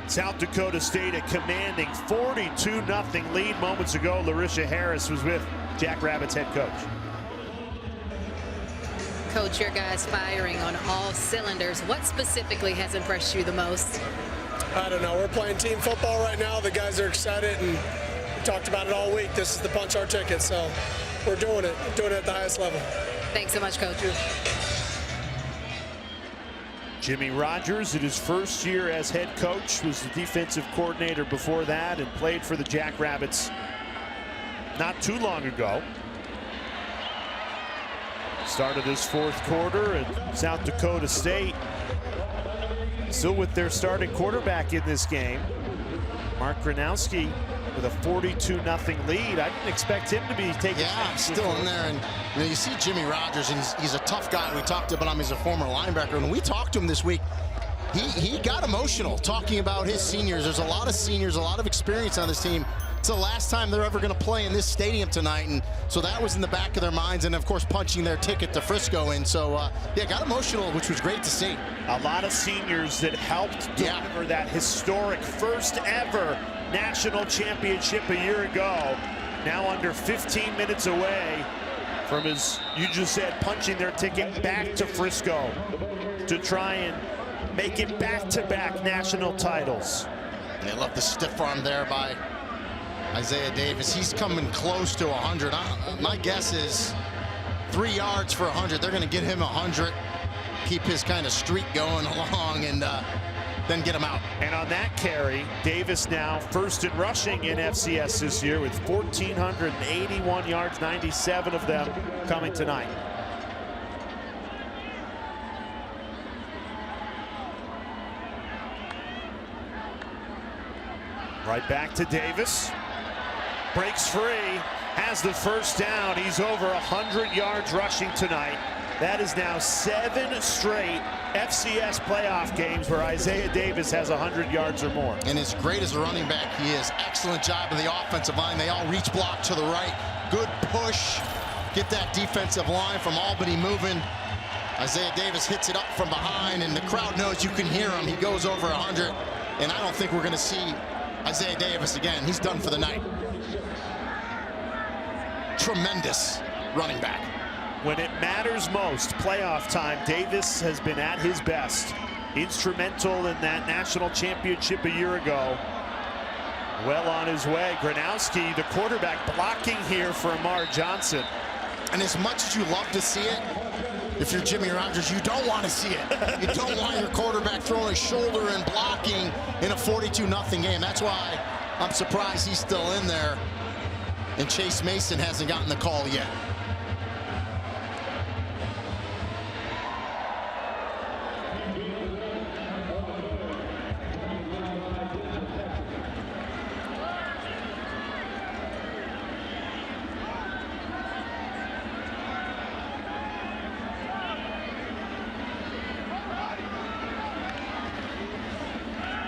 South Dakota State a commanding 42-0 lead moments ago. Larisha Harris was with Jackrabbits head coach. Coach, your guys firing on all cylinders. What specifically has impressed you the most? I don't know. We're playing team football right now. The guys are excited, and we talked about it all week. This is the punch our ticket, so we're doing it at the highest level. Thanks so much, Coach. Jimmy Rogers, in his first year as head coach, was the defensive coordinator before that and played for the Jackrabbits not too long ago. Started this 4th quarter, and South Dakota State still with their starting quarterback in this game. Mark Gronowski with a 42-0 lead. I didn't expect him to be taking. Yeah, I'm still in there, and you know, you see Jimmy Rogers, and he's a tough guy. We talked about him as a former linebacker, and we talked to him this week. He got emotional talking about his seniors. There's a lot of seniors, a lot of experience on this team. It's the last time they're ever going to play in this stadium tonight, and so that was in the back of their minds, and of course punching their ticket to Frisco in. So yeah, got emotional, which was great to see. A lot of seniors that helped deliver that historic first ever national championship a year ago. Now under 15 minutes away from his, you just said, punching their ticket back to Frisco to try and make it back-to-back national titles. And they love the stiff arm there by Isaiah Davis. He's coming close to 100. My guess is 3 yards for 100. They're going to get him 100, keep his kind of streak going along, and then get him out. And on that carry, Davis now first in rushing in FCS this year with 1,481 yards, 97 of them coming tonight. Right back to Davis. Breaks free, has the first down. He's over 100 yards rushing tonight. That is now 7 straight FCS playoff games where Isaiah Davis has 100 yards or more. And as great as a running back he is, excellent job of the offensive line. They all reach block to the right. Good push. Get that defensive line from Albany moving. Isaiah Davis hits it up from behind, and the crowd knows you can hear him. He goes over 100, and I don't think we're going to see Isaiah Davis again. He's done for the night. Tremendous running back. When it matters most, playoff time, Davis has been at his best. Instrumental in that national championship a year ago. Well on his way. Gronowski, the quarterback, blocking here for Amar Johnson. And as much as you love to see it, if you're Jimmy Rogers, you don't want to see it. You don't want your quarterback throwing his shoulder and blocking in a 42-0 game. That's why I'm surprised he's still in there. and Chase Mason hasn't gotten the call yet.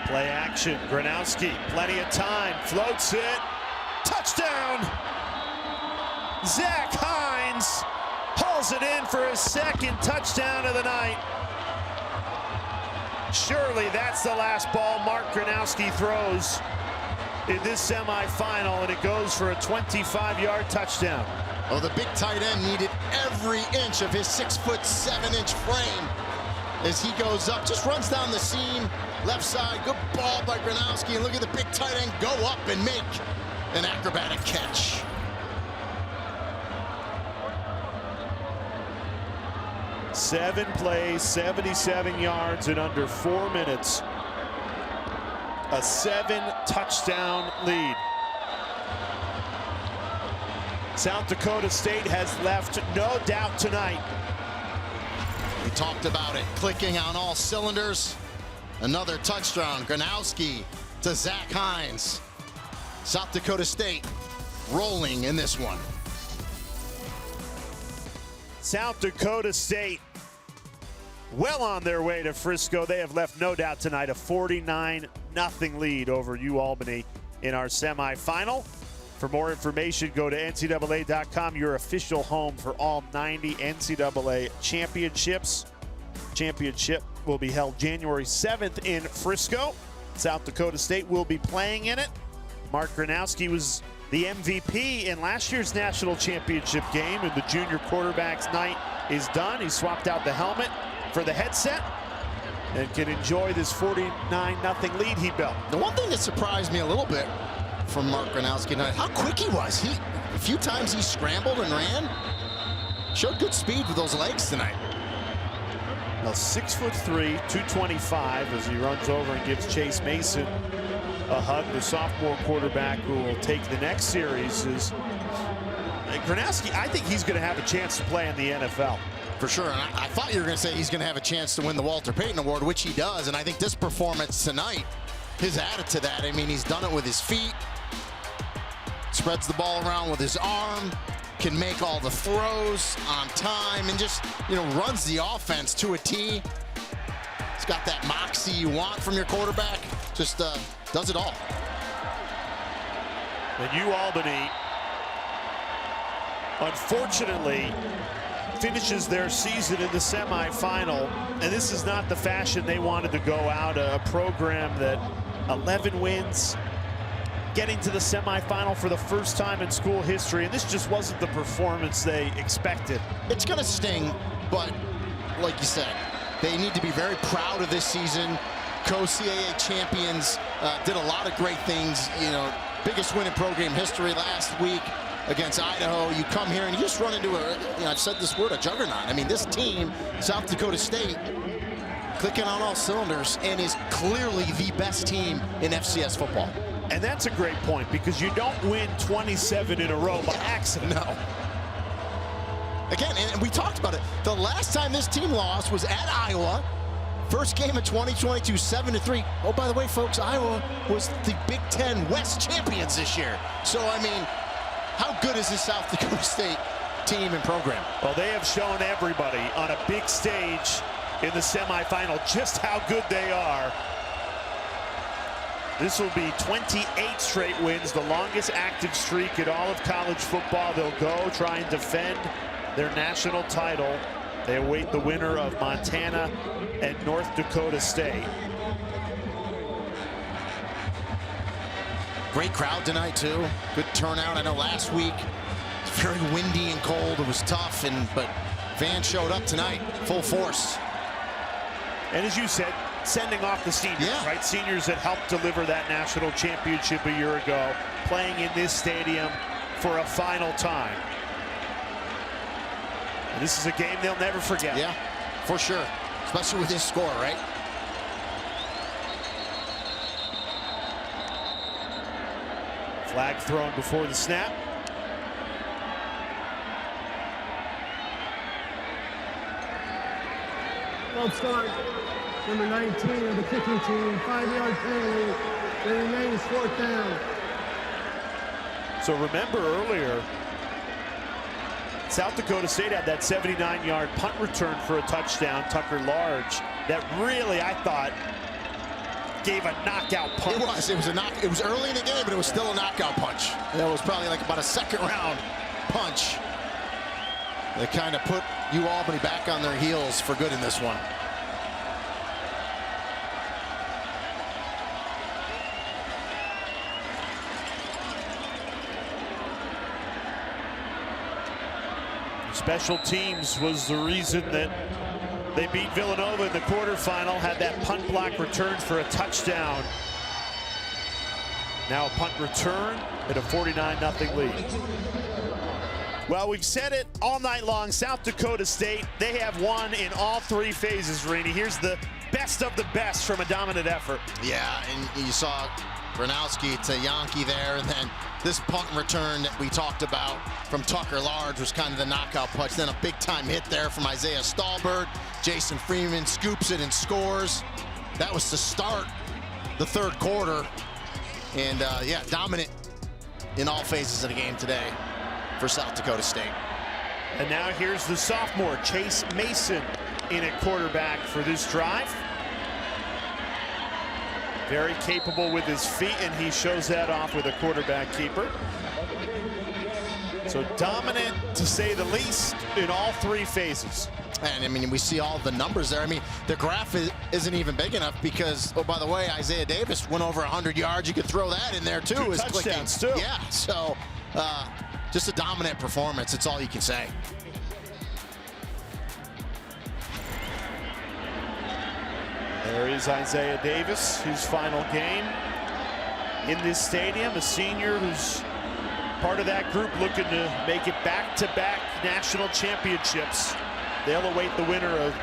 Play action, Gronowski, plenty of time, floats it, touchdown! Zach Hines hauls it in for his second touchdown of the night. Surely that's the last ball Mark Gronowski throws in this semifinal, and it goes for a 25-yard touchdown. Oh, the big tight end needed every inch of his 6'7" frame as he goes up, just runs down the seam, left side, good ball by Gronowski, and look at the big tight end go up and make an acrobatic catch. Seven plays, 77 yards in under 4 minutes. A 7-touchdown lead. South Dakota State has left no doubt tonight. We talked about it, clicking on all cylinders. Another touchdown, Gronowski to Zach Hines. South Dakota State rolling in this one. South Dakota State well on their way to Frisco. They have left no doubt tonight, a 49-0 lead over UAlbany in our semifinal. For more information, go to NCAA.com, your official home for all 90 NCAA championships. Championship will be held January 7th in Frisco. South Dakota State will be playing in it. Mark Gronowski was the MVP in last year's national championship game, and the junior quarterback's night is done. He swapped out the helmet for the headset and can enjoy this 49-0 lead he built. The one thing that surprised me a little bit from Mark Gronowski tonight, how quick he was. A few times he scrambled and ran. Showed good speed with those legs tonight. Now 6'3", 225 as he runs over and gives Chase Mason a hug. The sophomore quarterback who will take the next series is Gronowski. I think he's going to have a chance to play in the NFL. For sure, and I thought you were going to say he's going to have a chance to win the Walter Payton Award, which he does, and I think this performance tonight has added to that. I mean, he's done it with his feet, spreads the ball around with his arm, can make all the throws on time, and just, runs the offense to a T. He's got that moxie you want from your quarterback, just does it all. And UAlbany, unfortunately, finishes their season in the semifinal, and this is not the fashion they wanted to go out. A program that 11 wins, getting to the semifinal for the first time in school history, and this just wasn't the performance they expected. It's going to sting, but like you said, they need to be very proud of this season. Co-CAA champions, did a lot of great things. Biggest win in program history last week against Idaho. You come here and you just run into I've said this word, a juggernaut. I mean, this team, South Dakota State, clicking on all cylinders and is clearly the best team in FCS football. And that's a great point, because you don't win 27 in a row by accident. No. Again, and we talked about it. The last time this team lost was at Iowa. First game of 2022, 7-3. Oh, by the way, folks, Iowa was the Big Ten West champions this year. So, I mean, how good is this South Dakota State team and program? Well, they have shown everybody on a big stage in the semifinal just how good they are. This will be 28 straight wins, the longest active streak in all of college football. They'll go try and defend their national title. They await the winner of Montana and North Dakota State. Great crowd tonight, too. Good turnout. I know last week it's very windy and cold. It was tough, but fans showed up tonight, full force. And as you said, sending off the seniors, right? Seniors that helped deliver that national championship a year ago, playing in this stadium for a final time. And this is a game they'll never forget. Yeah, for sure. Especially with this score, right? Flag thrown before the snap. False start. Number 19 of the kicking team. 5-yard penalty. It remains 4th down. So remember earlier, South Dakota State had that 79-yard punt return for a touchdown, Tucker Large, that really, I thought, gave a knockout punch. It was early in the game, but it was still a knockout punch. It was probably like about a second-round punch. They kind of put UAlbany back on their heels for good in this one. Special teams was the reason that they beat Villanova in the quarterfinal, had that punt block returned for a touchdown. Now a punt return at a 49-0 lead. Well, we've said it all night long. South Dakota State, they have won in all 3 phases, Rini. Here's the best of the best from a dominant effort. Yeah, and you saw Gronowski to Janke there, and then this punt return that we talked about from Tucker Large was kind of the knockout punch. Then a big-time hit there from Isaiah Stallbird. Jason Freeman scoops it and scores. That was to start the 3rd quarter. And, yeah, dominant in all phases of the game today for South Dakota State. And now here's the sophomore, Chase Mason, in at quarterback for this drive. Very capable with his feet, and he shows that off with a quarterback keeper. So dominant, to say the least, in all 3 phases. And, I mean, we see all the numbers there. I mean, the graph isn't even big enough because, oh, by the way, Isaiah Davis went over 100 yards. You could throw that in there, too. 2 touchdowns, too. Yeah, so just a dominant performance. It's all you can say. There is Isaiah Davis, his final game in this stadium. A senior who's part of that group looking to make it back-to-back national championships. They'll await the winner of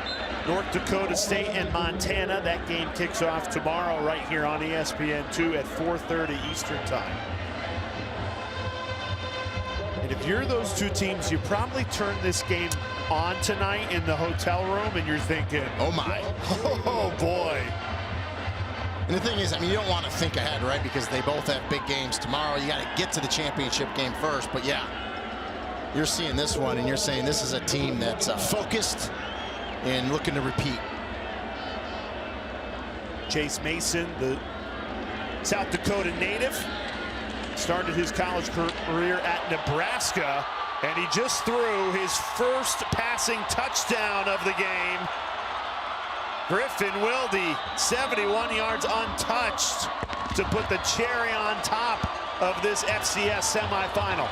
North Dakota State and Montana. That game kicks off tomorrow right here on ESPN2 at 4:30 Eastern Time. And if you're those 2 teams, you probably turn this game on tonight in the hotel room and you're thinking, oh my, oh boy. And the thing is, I mean, you don't want to think ahead, right? Because they both have big games tomorrow. You got to get to the championship game first. But yeah, you're seeing this one and you're saying this is a team that's focused and looking to repeat. Chase Mason, the South Dakota native, started his college career at Nebraska, and he just threw his first passing touchdown of the game. Griffin Wilde, 71 yards untouched to put the cherry on top of this FCS semifinal.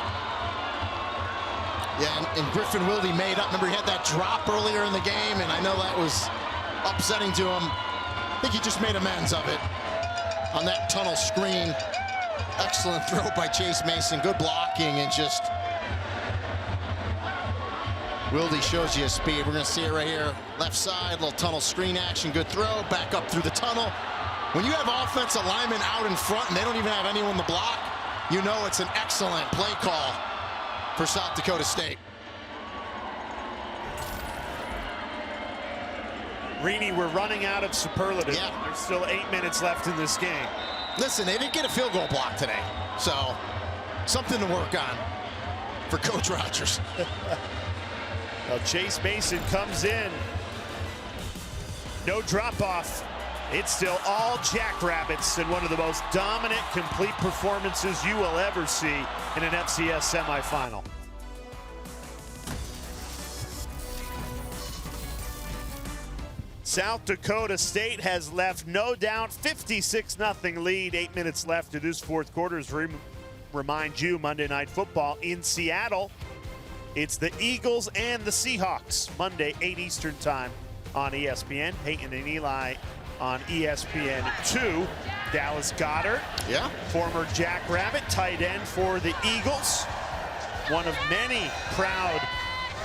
Yeah, and Griffin Wilde made up. Remember, he had that drop earlier in the game, and I know that was upsetting to him. I think he just made amends of it on that tunnel screen. Excellent throw by Chase Mason. Good blocking, and just Wilde shows you his speed. We're going to see it right here. Left side, little tunnel screen action. Good throw. Back up through the tunnel. When you have offensive linemen out in front and they don't even have anyone to block, you know it's an excellent play call for South Dakota State. Rini, we're running out of superlative. Yeah. There's still 8 minutes left in this game. Listen, they didn't get a field goal block today, so something to work on for Coach Rogers. Well, Chase Mason comes in. No drop-off. It's still all Jackrabbits, and one of the most dominant, complete performances you will ever see in an FCS semifinal. South Dakota State has left no doubt 56-0 lead. 8 minutes left to this 4th quarter. As remind you, Monday Night Football in Seattle. It's the Eagles and the Seahawks, Monday, 8 Eastern Time on ESPN. Peyton and Eli on ESPN2. Dallas Goedert, Yeah. former Jackrabbit, tight end for the Eagles. One of many proud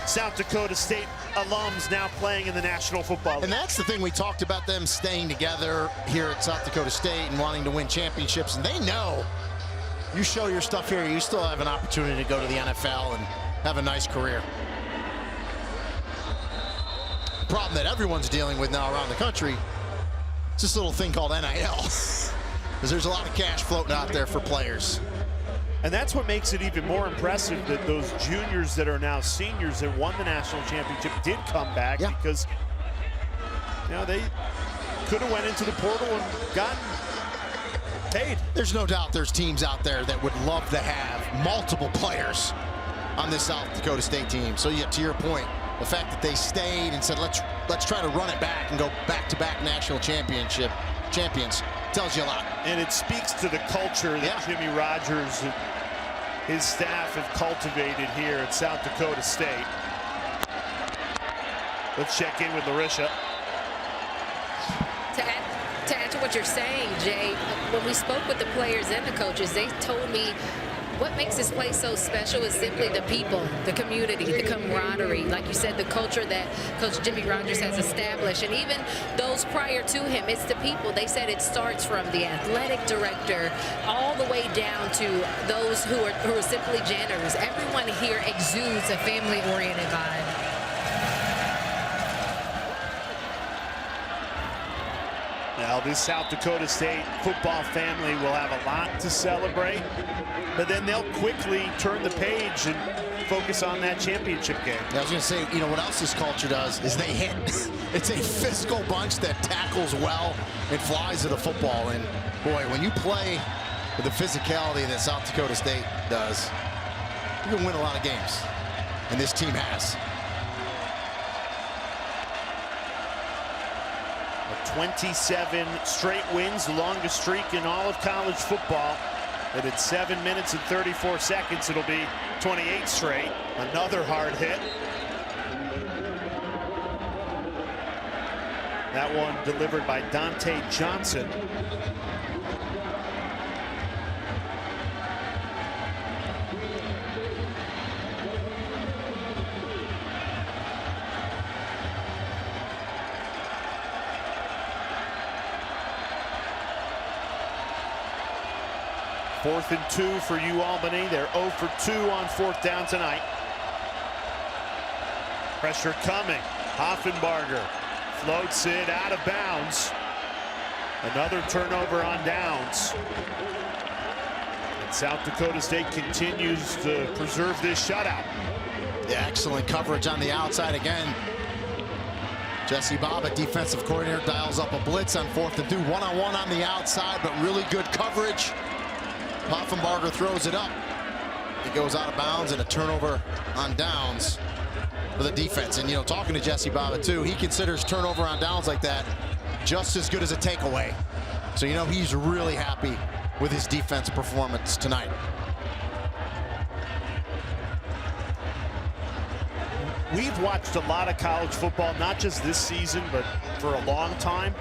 South Dakota State alums now playing in the National Football League. And that's the thing, we talked about them staying together here at South Dakota State and wanting to win championships, and they know you show your stuff here, you still have an opportunity to go to the NFL and have a nice career. problem that everyone's dealing with now around the country. It's this little thing called NIL. Because there's a lot of cash floating out there for players. And that's what makes it even more impressive that those juniors that are now seniors that won the national championship did come back, because they could have went into the portal and gotten paid. There's no doubt there's teams out there that would love to have multiple players on this South Dakota State team. So yeah, to your point, the fact that they stayed and said, let's try to run it back and go back-to-back national champions tells you a lot. And it speaks to the culture that Jimmy Rogers and his staff have cultivated here at South Dakota State. Let's check in with Larisha. To add to what you're saying, Jay, when we spoke with the players and the coaches, they told me what makes this place so special is simply the people, the community, the camaraderie. Like you said, the culture that Coach Jimmy Rogers has established. And even those prior to him, it's the people. They said it starts from the athletic director all the way down to those who are simply janitors. Everyone here exudes a family-oriented vibe. Now, this South Dakota State football family will have a lot to celebrate, but then they'll quickly turn the page and focus on that championship game. I was going to say, what else this culture does is they hit. It's a physical bunch that tackles well and flies to the football. And boy, when you play with the physicality that South Dakota State does, you can win a lot of games. And this team has. 27 straight wins, the longest streak in all of college football. And at 7 minutes and 34 seconds, it'll be 28 straight. Another hard hit. That one delivered by Dante Johnson. Fourth and 2 for UAlbany. They're 0 for 2 on 4th down tonight. Pressure coming. Hoffenbarger floats it out of bounds. Another turnover on downs. And South Dakota State continues to preserve this shutout. Yeah, excellent coverage on the outside again. Jesse Bobbitt, defensive coordinator, dials up a blitz on 4th and 2. One-on-one on the outside, but really good coverage. Hoffenbarger throws it up. It goes out of bounds, and a turnover on downs for the defense. And, talking to Jesse Bobbitt, too, he considers turnover on downs like that just as good as a takeaway. So, he's really happy with his defense performance tonight. We've watched a lot of college football, not just this season, but for a long time.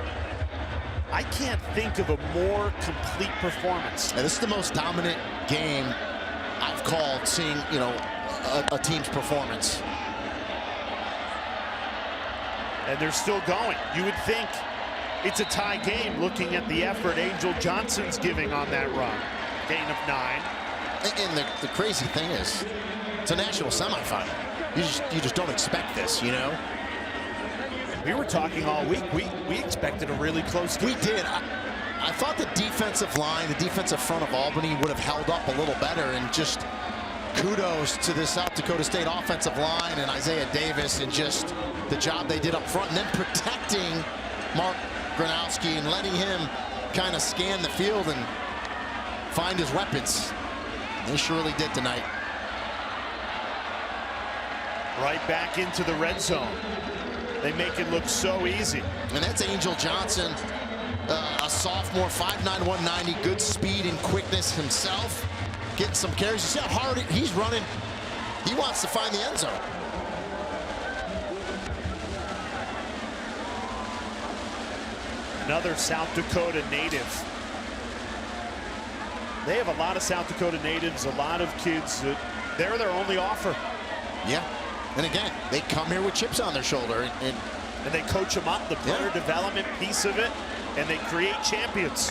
I can't think of a more complete performance. And this is the most dominant game I've called seeing, a team's performance. And they're still going. You would think it's a tie game looking at the effort Angel Johnson's giving on that run. Gain of 9. And the crazy thing is, it's a national semifinal. You just don't expect this, We were talking all week. We expected a really close game. We did. I thought the defensive line, the defensive front of Albany would have held up a little better, and just kudos to the South Dakota State offensive line and Isaiah Davis and just the job they did up front, and then protecting Mark Gronowski and letting him kind of scan the field and find his weapons. They surely did tonight. Right back into the red zone. They make it look so easy. And that's Angel Johnson, a sophomore, 5'9", 190, good speed and quickness himself. Getting some carries. You see how hard he's running. He wants to find the end zone. Another South Dakota native. They have a lot of South Dakota natives, a lot of kids that they're their only offer. Yeah. And again, they come here with chips on their shoulder. And they coach them up, the player development piece of it, and they create champions.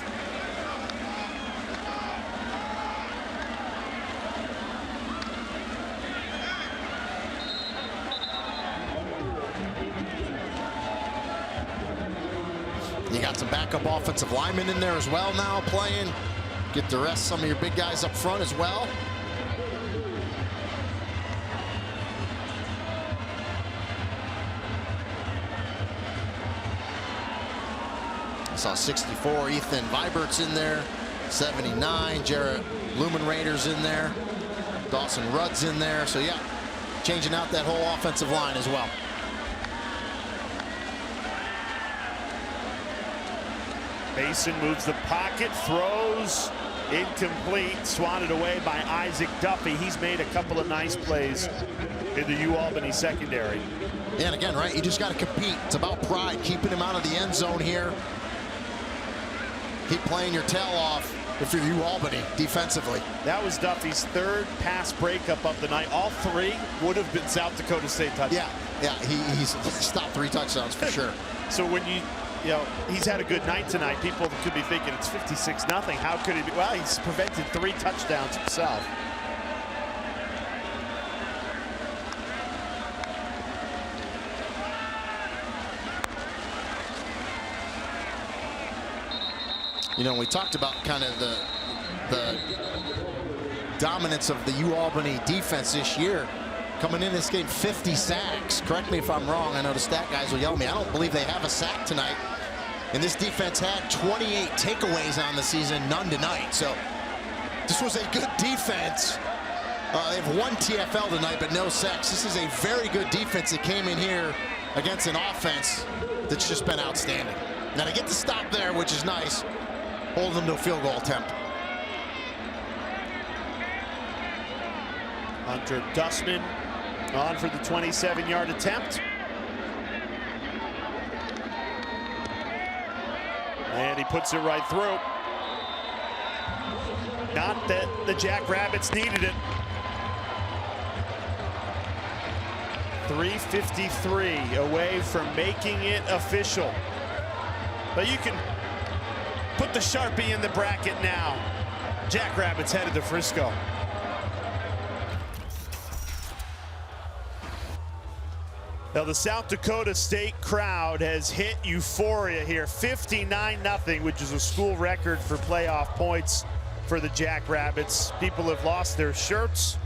You got some backup offensive linemen in there as well now playing. Get to rest some of your big guys up front as well. I saw 64, Ethan Vibert's in there. 79, Jarrett Lumenrader's in there. Dawson Rudd's in there. So yeah, changing out that whole offensive line as well. Mason moves the pocket, throws, incomplete, swatted away by Isaac Duffy. He's made a couple of nice plays in the UAlbany secondary. Yeah, and again, right, you just got to compete. It's about pride, keeping him out of the end zone here. Keep playing your tail off if you're UAlbany defensively. That was Duffy's third pass breakup of the night. All three would have been South Dakota State touchdowns. Yeah, he's stopped 3 touchdowns for sure. So when you know, he's had a good night tonight. People could be thinking it's 56-0. How could he be? Well, he's prevented 3 touchdowns himself. You know, we talked about kind of the dominance of the UAlbany defense this year. Coming in this game, 50 sacks. Correct me if I'm wrong. I know the stat guys will yell at me. I don't believe they have a sack tonight. And this defense had 28 takeaways on the season, none tonight. So this was a good defense. They have 1 TFL tonight, but no sacks. This is a very good defense that came in here against an offense that's just been outstanding. Now to get the stop there, which is nice, hold them to a field goal attempt. Hunter Dustman on for the 27-yard attempt. And he puts it right through. Not that the Jackrabbits needed it. 3:53 away from making it official. But you can put the Sharpie in the bracket now. Jackrabbits headed to Frisco. Now the South Dakota State crowd has hit euphoria here. 59-0, which is a school record for playoff points for the Jackrabbits. People have lost their shirts.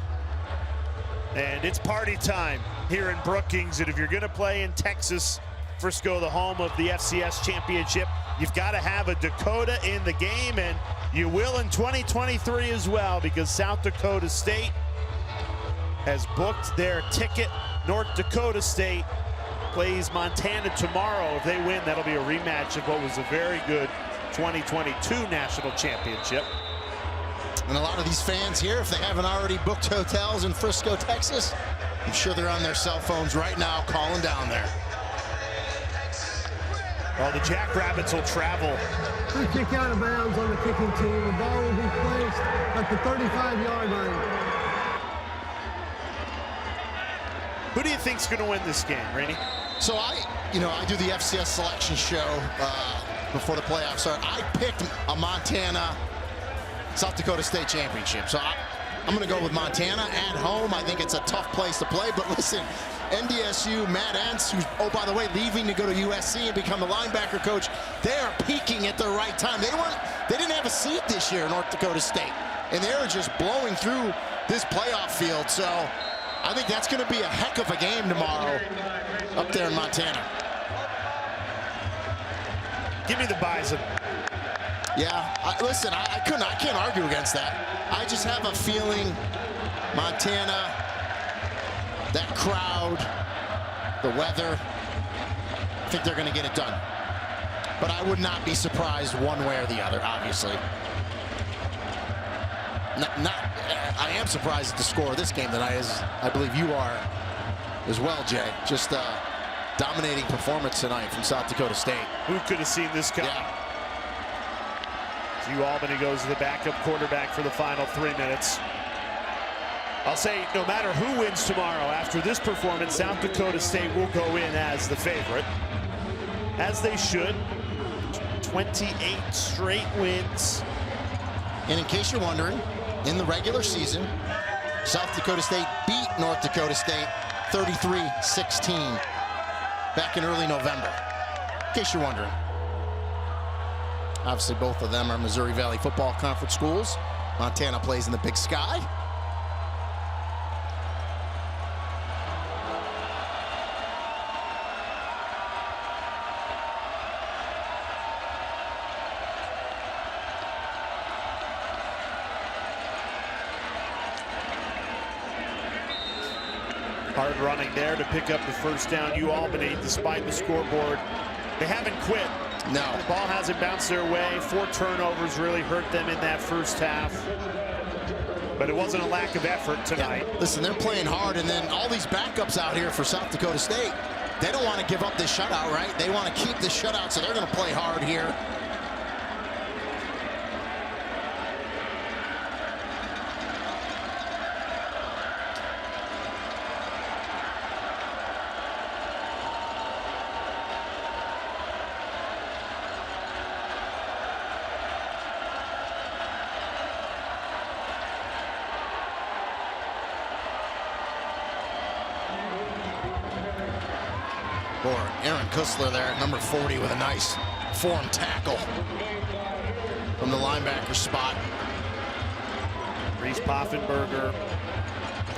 And it's party time here in Brookings. And if you're going to play in Texas, Frisco, the home of the FCS championship, you've got to have a Dakota in the game. And you will in 2023 as well, because South Dakota State has booked their ticket. North Dakota State plays Montana tomorrow. If they win, that'll be a rematch of what was a very good 2022 national championship. And a lot of these fans here, if they haven't already booked hotels in Frisco, Texas, I'm sure they're on their cell phones right now calling down there. Well, the Jackrabbits will travel. Free kick out of bounds on the kicking team. The ball will be placed at the 35-yard line. Who do you think's going to win this game, Rainey? So I do the FCS selection show before the playoffs start. I picked a Montana South Dakota State championship. So I'm going to go with Montana at home. I think it's a tough place to play. But listen, NDSU, Matt Entz, who's, oh, by the way, leaving to go to USC and become the linebacker coach, they are peaking at the right time. They didn't have a seat this year, North Dakota State. And they were just blowing through this playoff field. So I think that's going to be a heck of a game tomorrow up there in Montana. Give me the Bison. Yeah, listen, I can't argue against that. I just have a feeling Montana, that crowd, the weather, I think they're going to get it done. But I would not be surprised one way or the other, obviously. I am surprised at the score of this game tonight, as I believe you are as well, Jay. Just a dominating performance tonight from South Dakota State. Who could have seen this coming? Yeah. UAlbany goes to the backup quarterback for the final 3 minutes. I'll say, no matter who wins tomorrow, after this performance, South Dakota State will go in as the favorite, as they should. 28 straight wins. And in case you're wondering, in the regular season, South Dakota State beat North Dakota State 33-16 back in early November, in case you're wondering. Obviously, both of them are Missouri Valley Football Conference schools. Montana plays in the Big Sky. Hard running there to pick up the first down. UAlbany, despite the scoreboard, they haven't quit. No. The ball hasn't bounced their way. 4 turnovers really hurt them in that first half. But it wasn't a lack of effort tonight. Yeah. Listen, they're playing hard, and then all these backups out here for South Dakota State, they don't want to give up this shutout, right? They want to keep this shutout, so they're going to play hard here. Boy, Aaron Kussler there at number 40 with a nice form tackle from the linebacker spot. Reese Poffenberger,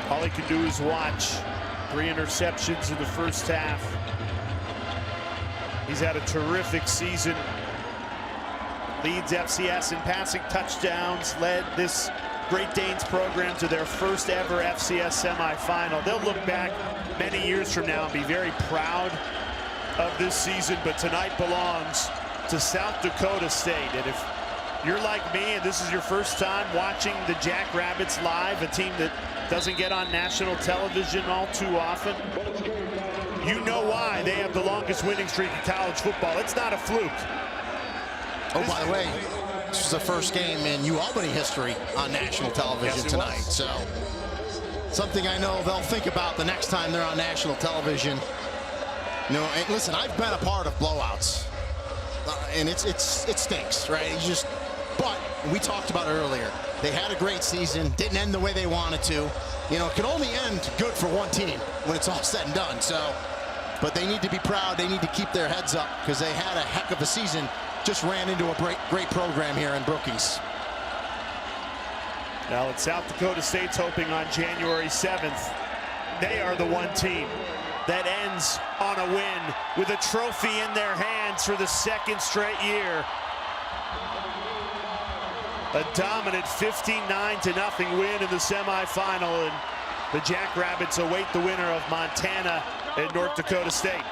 all he can do is watch. 3 interceptions in the first half. He's had a terrific season. Leads FCS in passing touchdowns, led this Great Danes program to their first ever FCS semifinal. They'll look back many years from now and be very proud of this season, but tonight belongs to South Dakota State. And if you're like me and this is your first time watching the Jackrabbits live, a team that doesn't get on national television all too often, you know why they have the longest winning streak in college football. It's not a fluke. Oh, by the way, this was the first game in UAlbany history on national television tonight. So something I know they'll think about the next time they're on national television. You know, and listen, I've been a part of blowouts, and it stinks, right? But we talked about it earlier. They had a great season, didn't end the way they wanted to. You know, it can only end good for one team when it's all said and done. So, but they need to be proud. They need to keep their heads up because they had a heck of a season. Just ran into a great program here in Brookings. Now, it's South Dakota State's hoping on January 7th. They are the one team that ends on a win with a trophy in their hands for the 2nd straight year. A dominant 59-0 win in the semifinal, and the Jackrabbits await the winner of Montana and North Dakota State.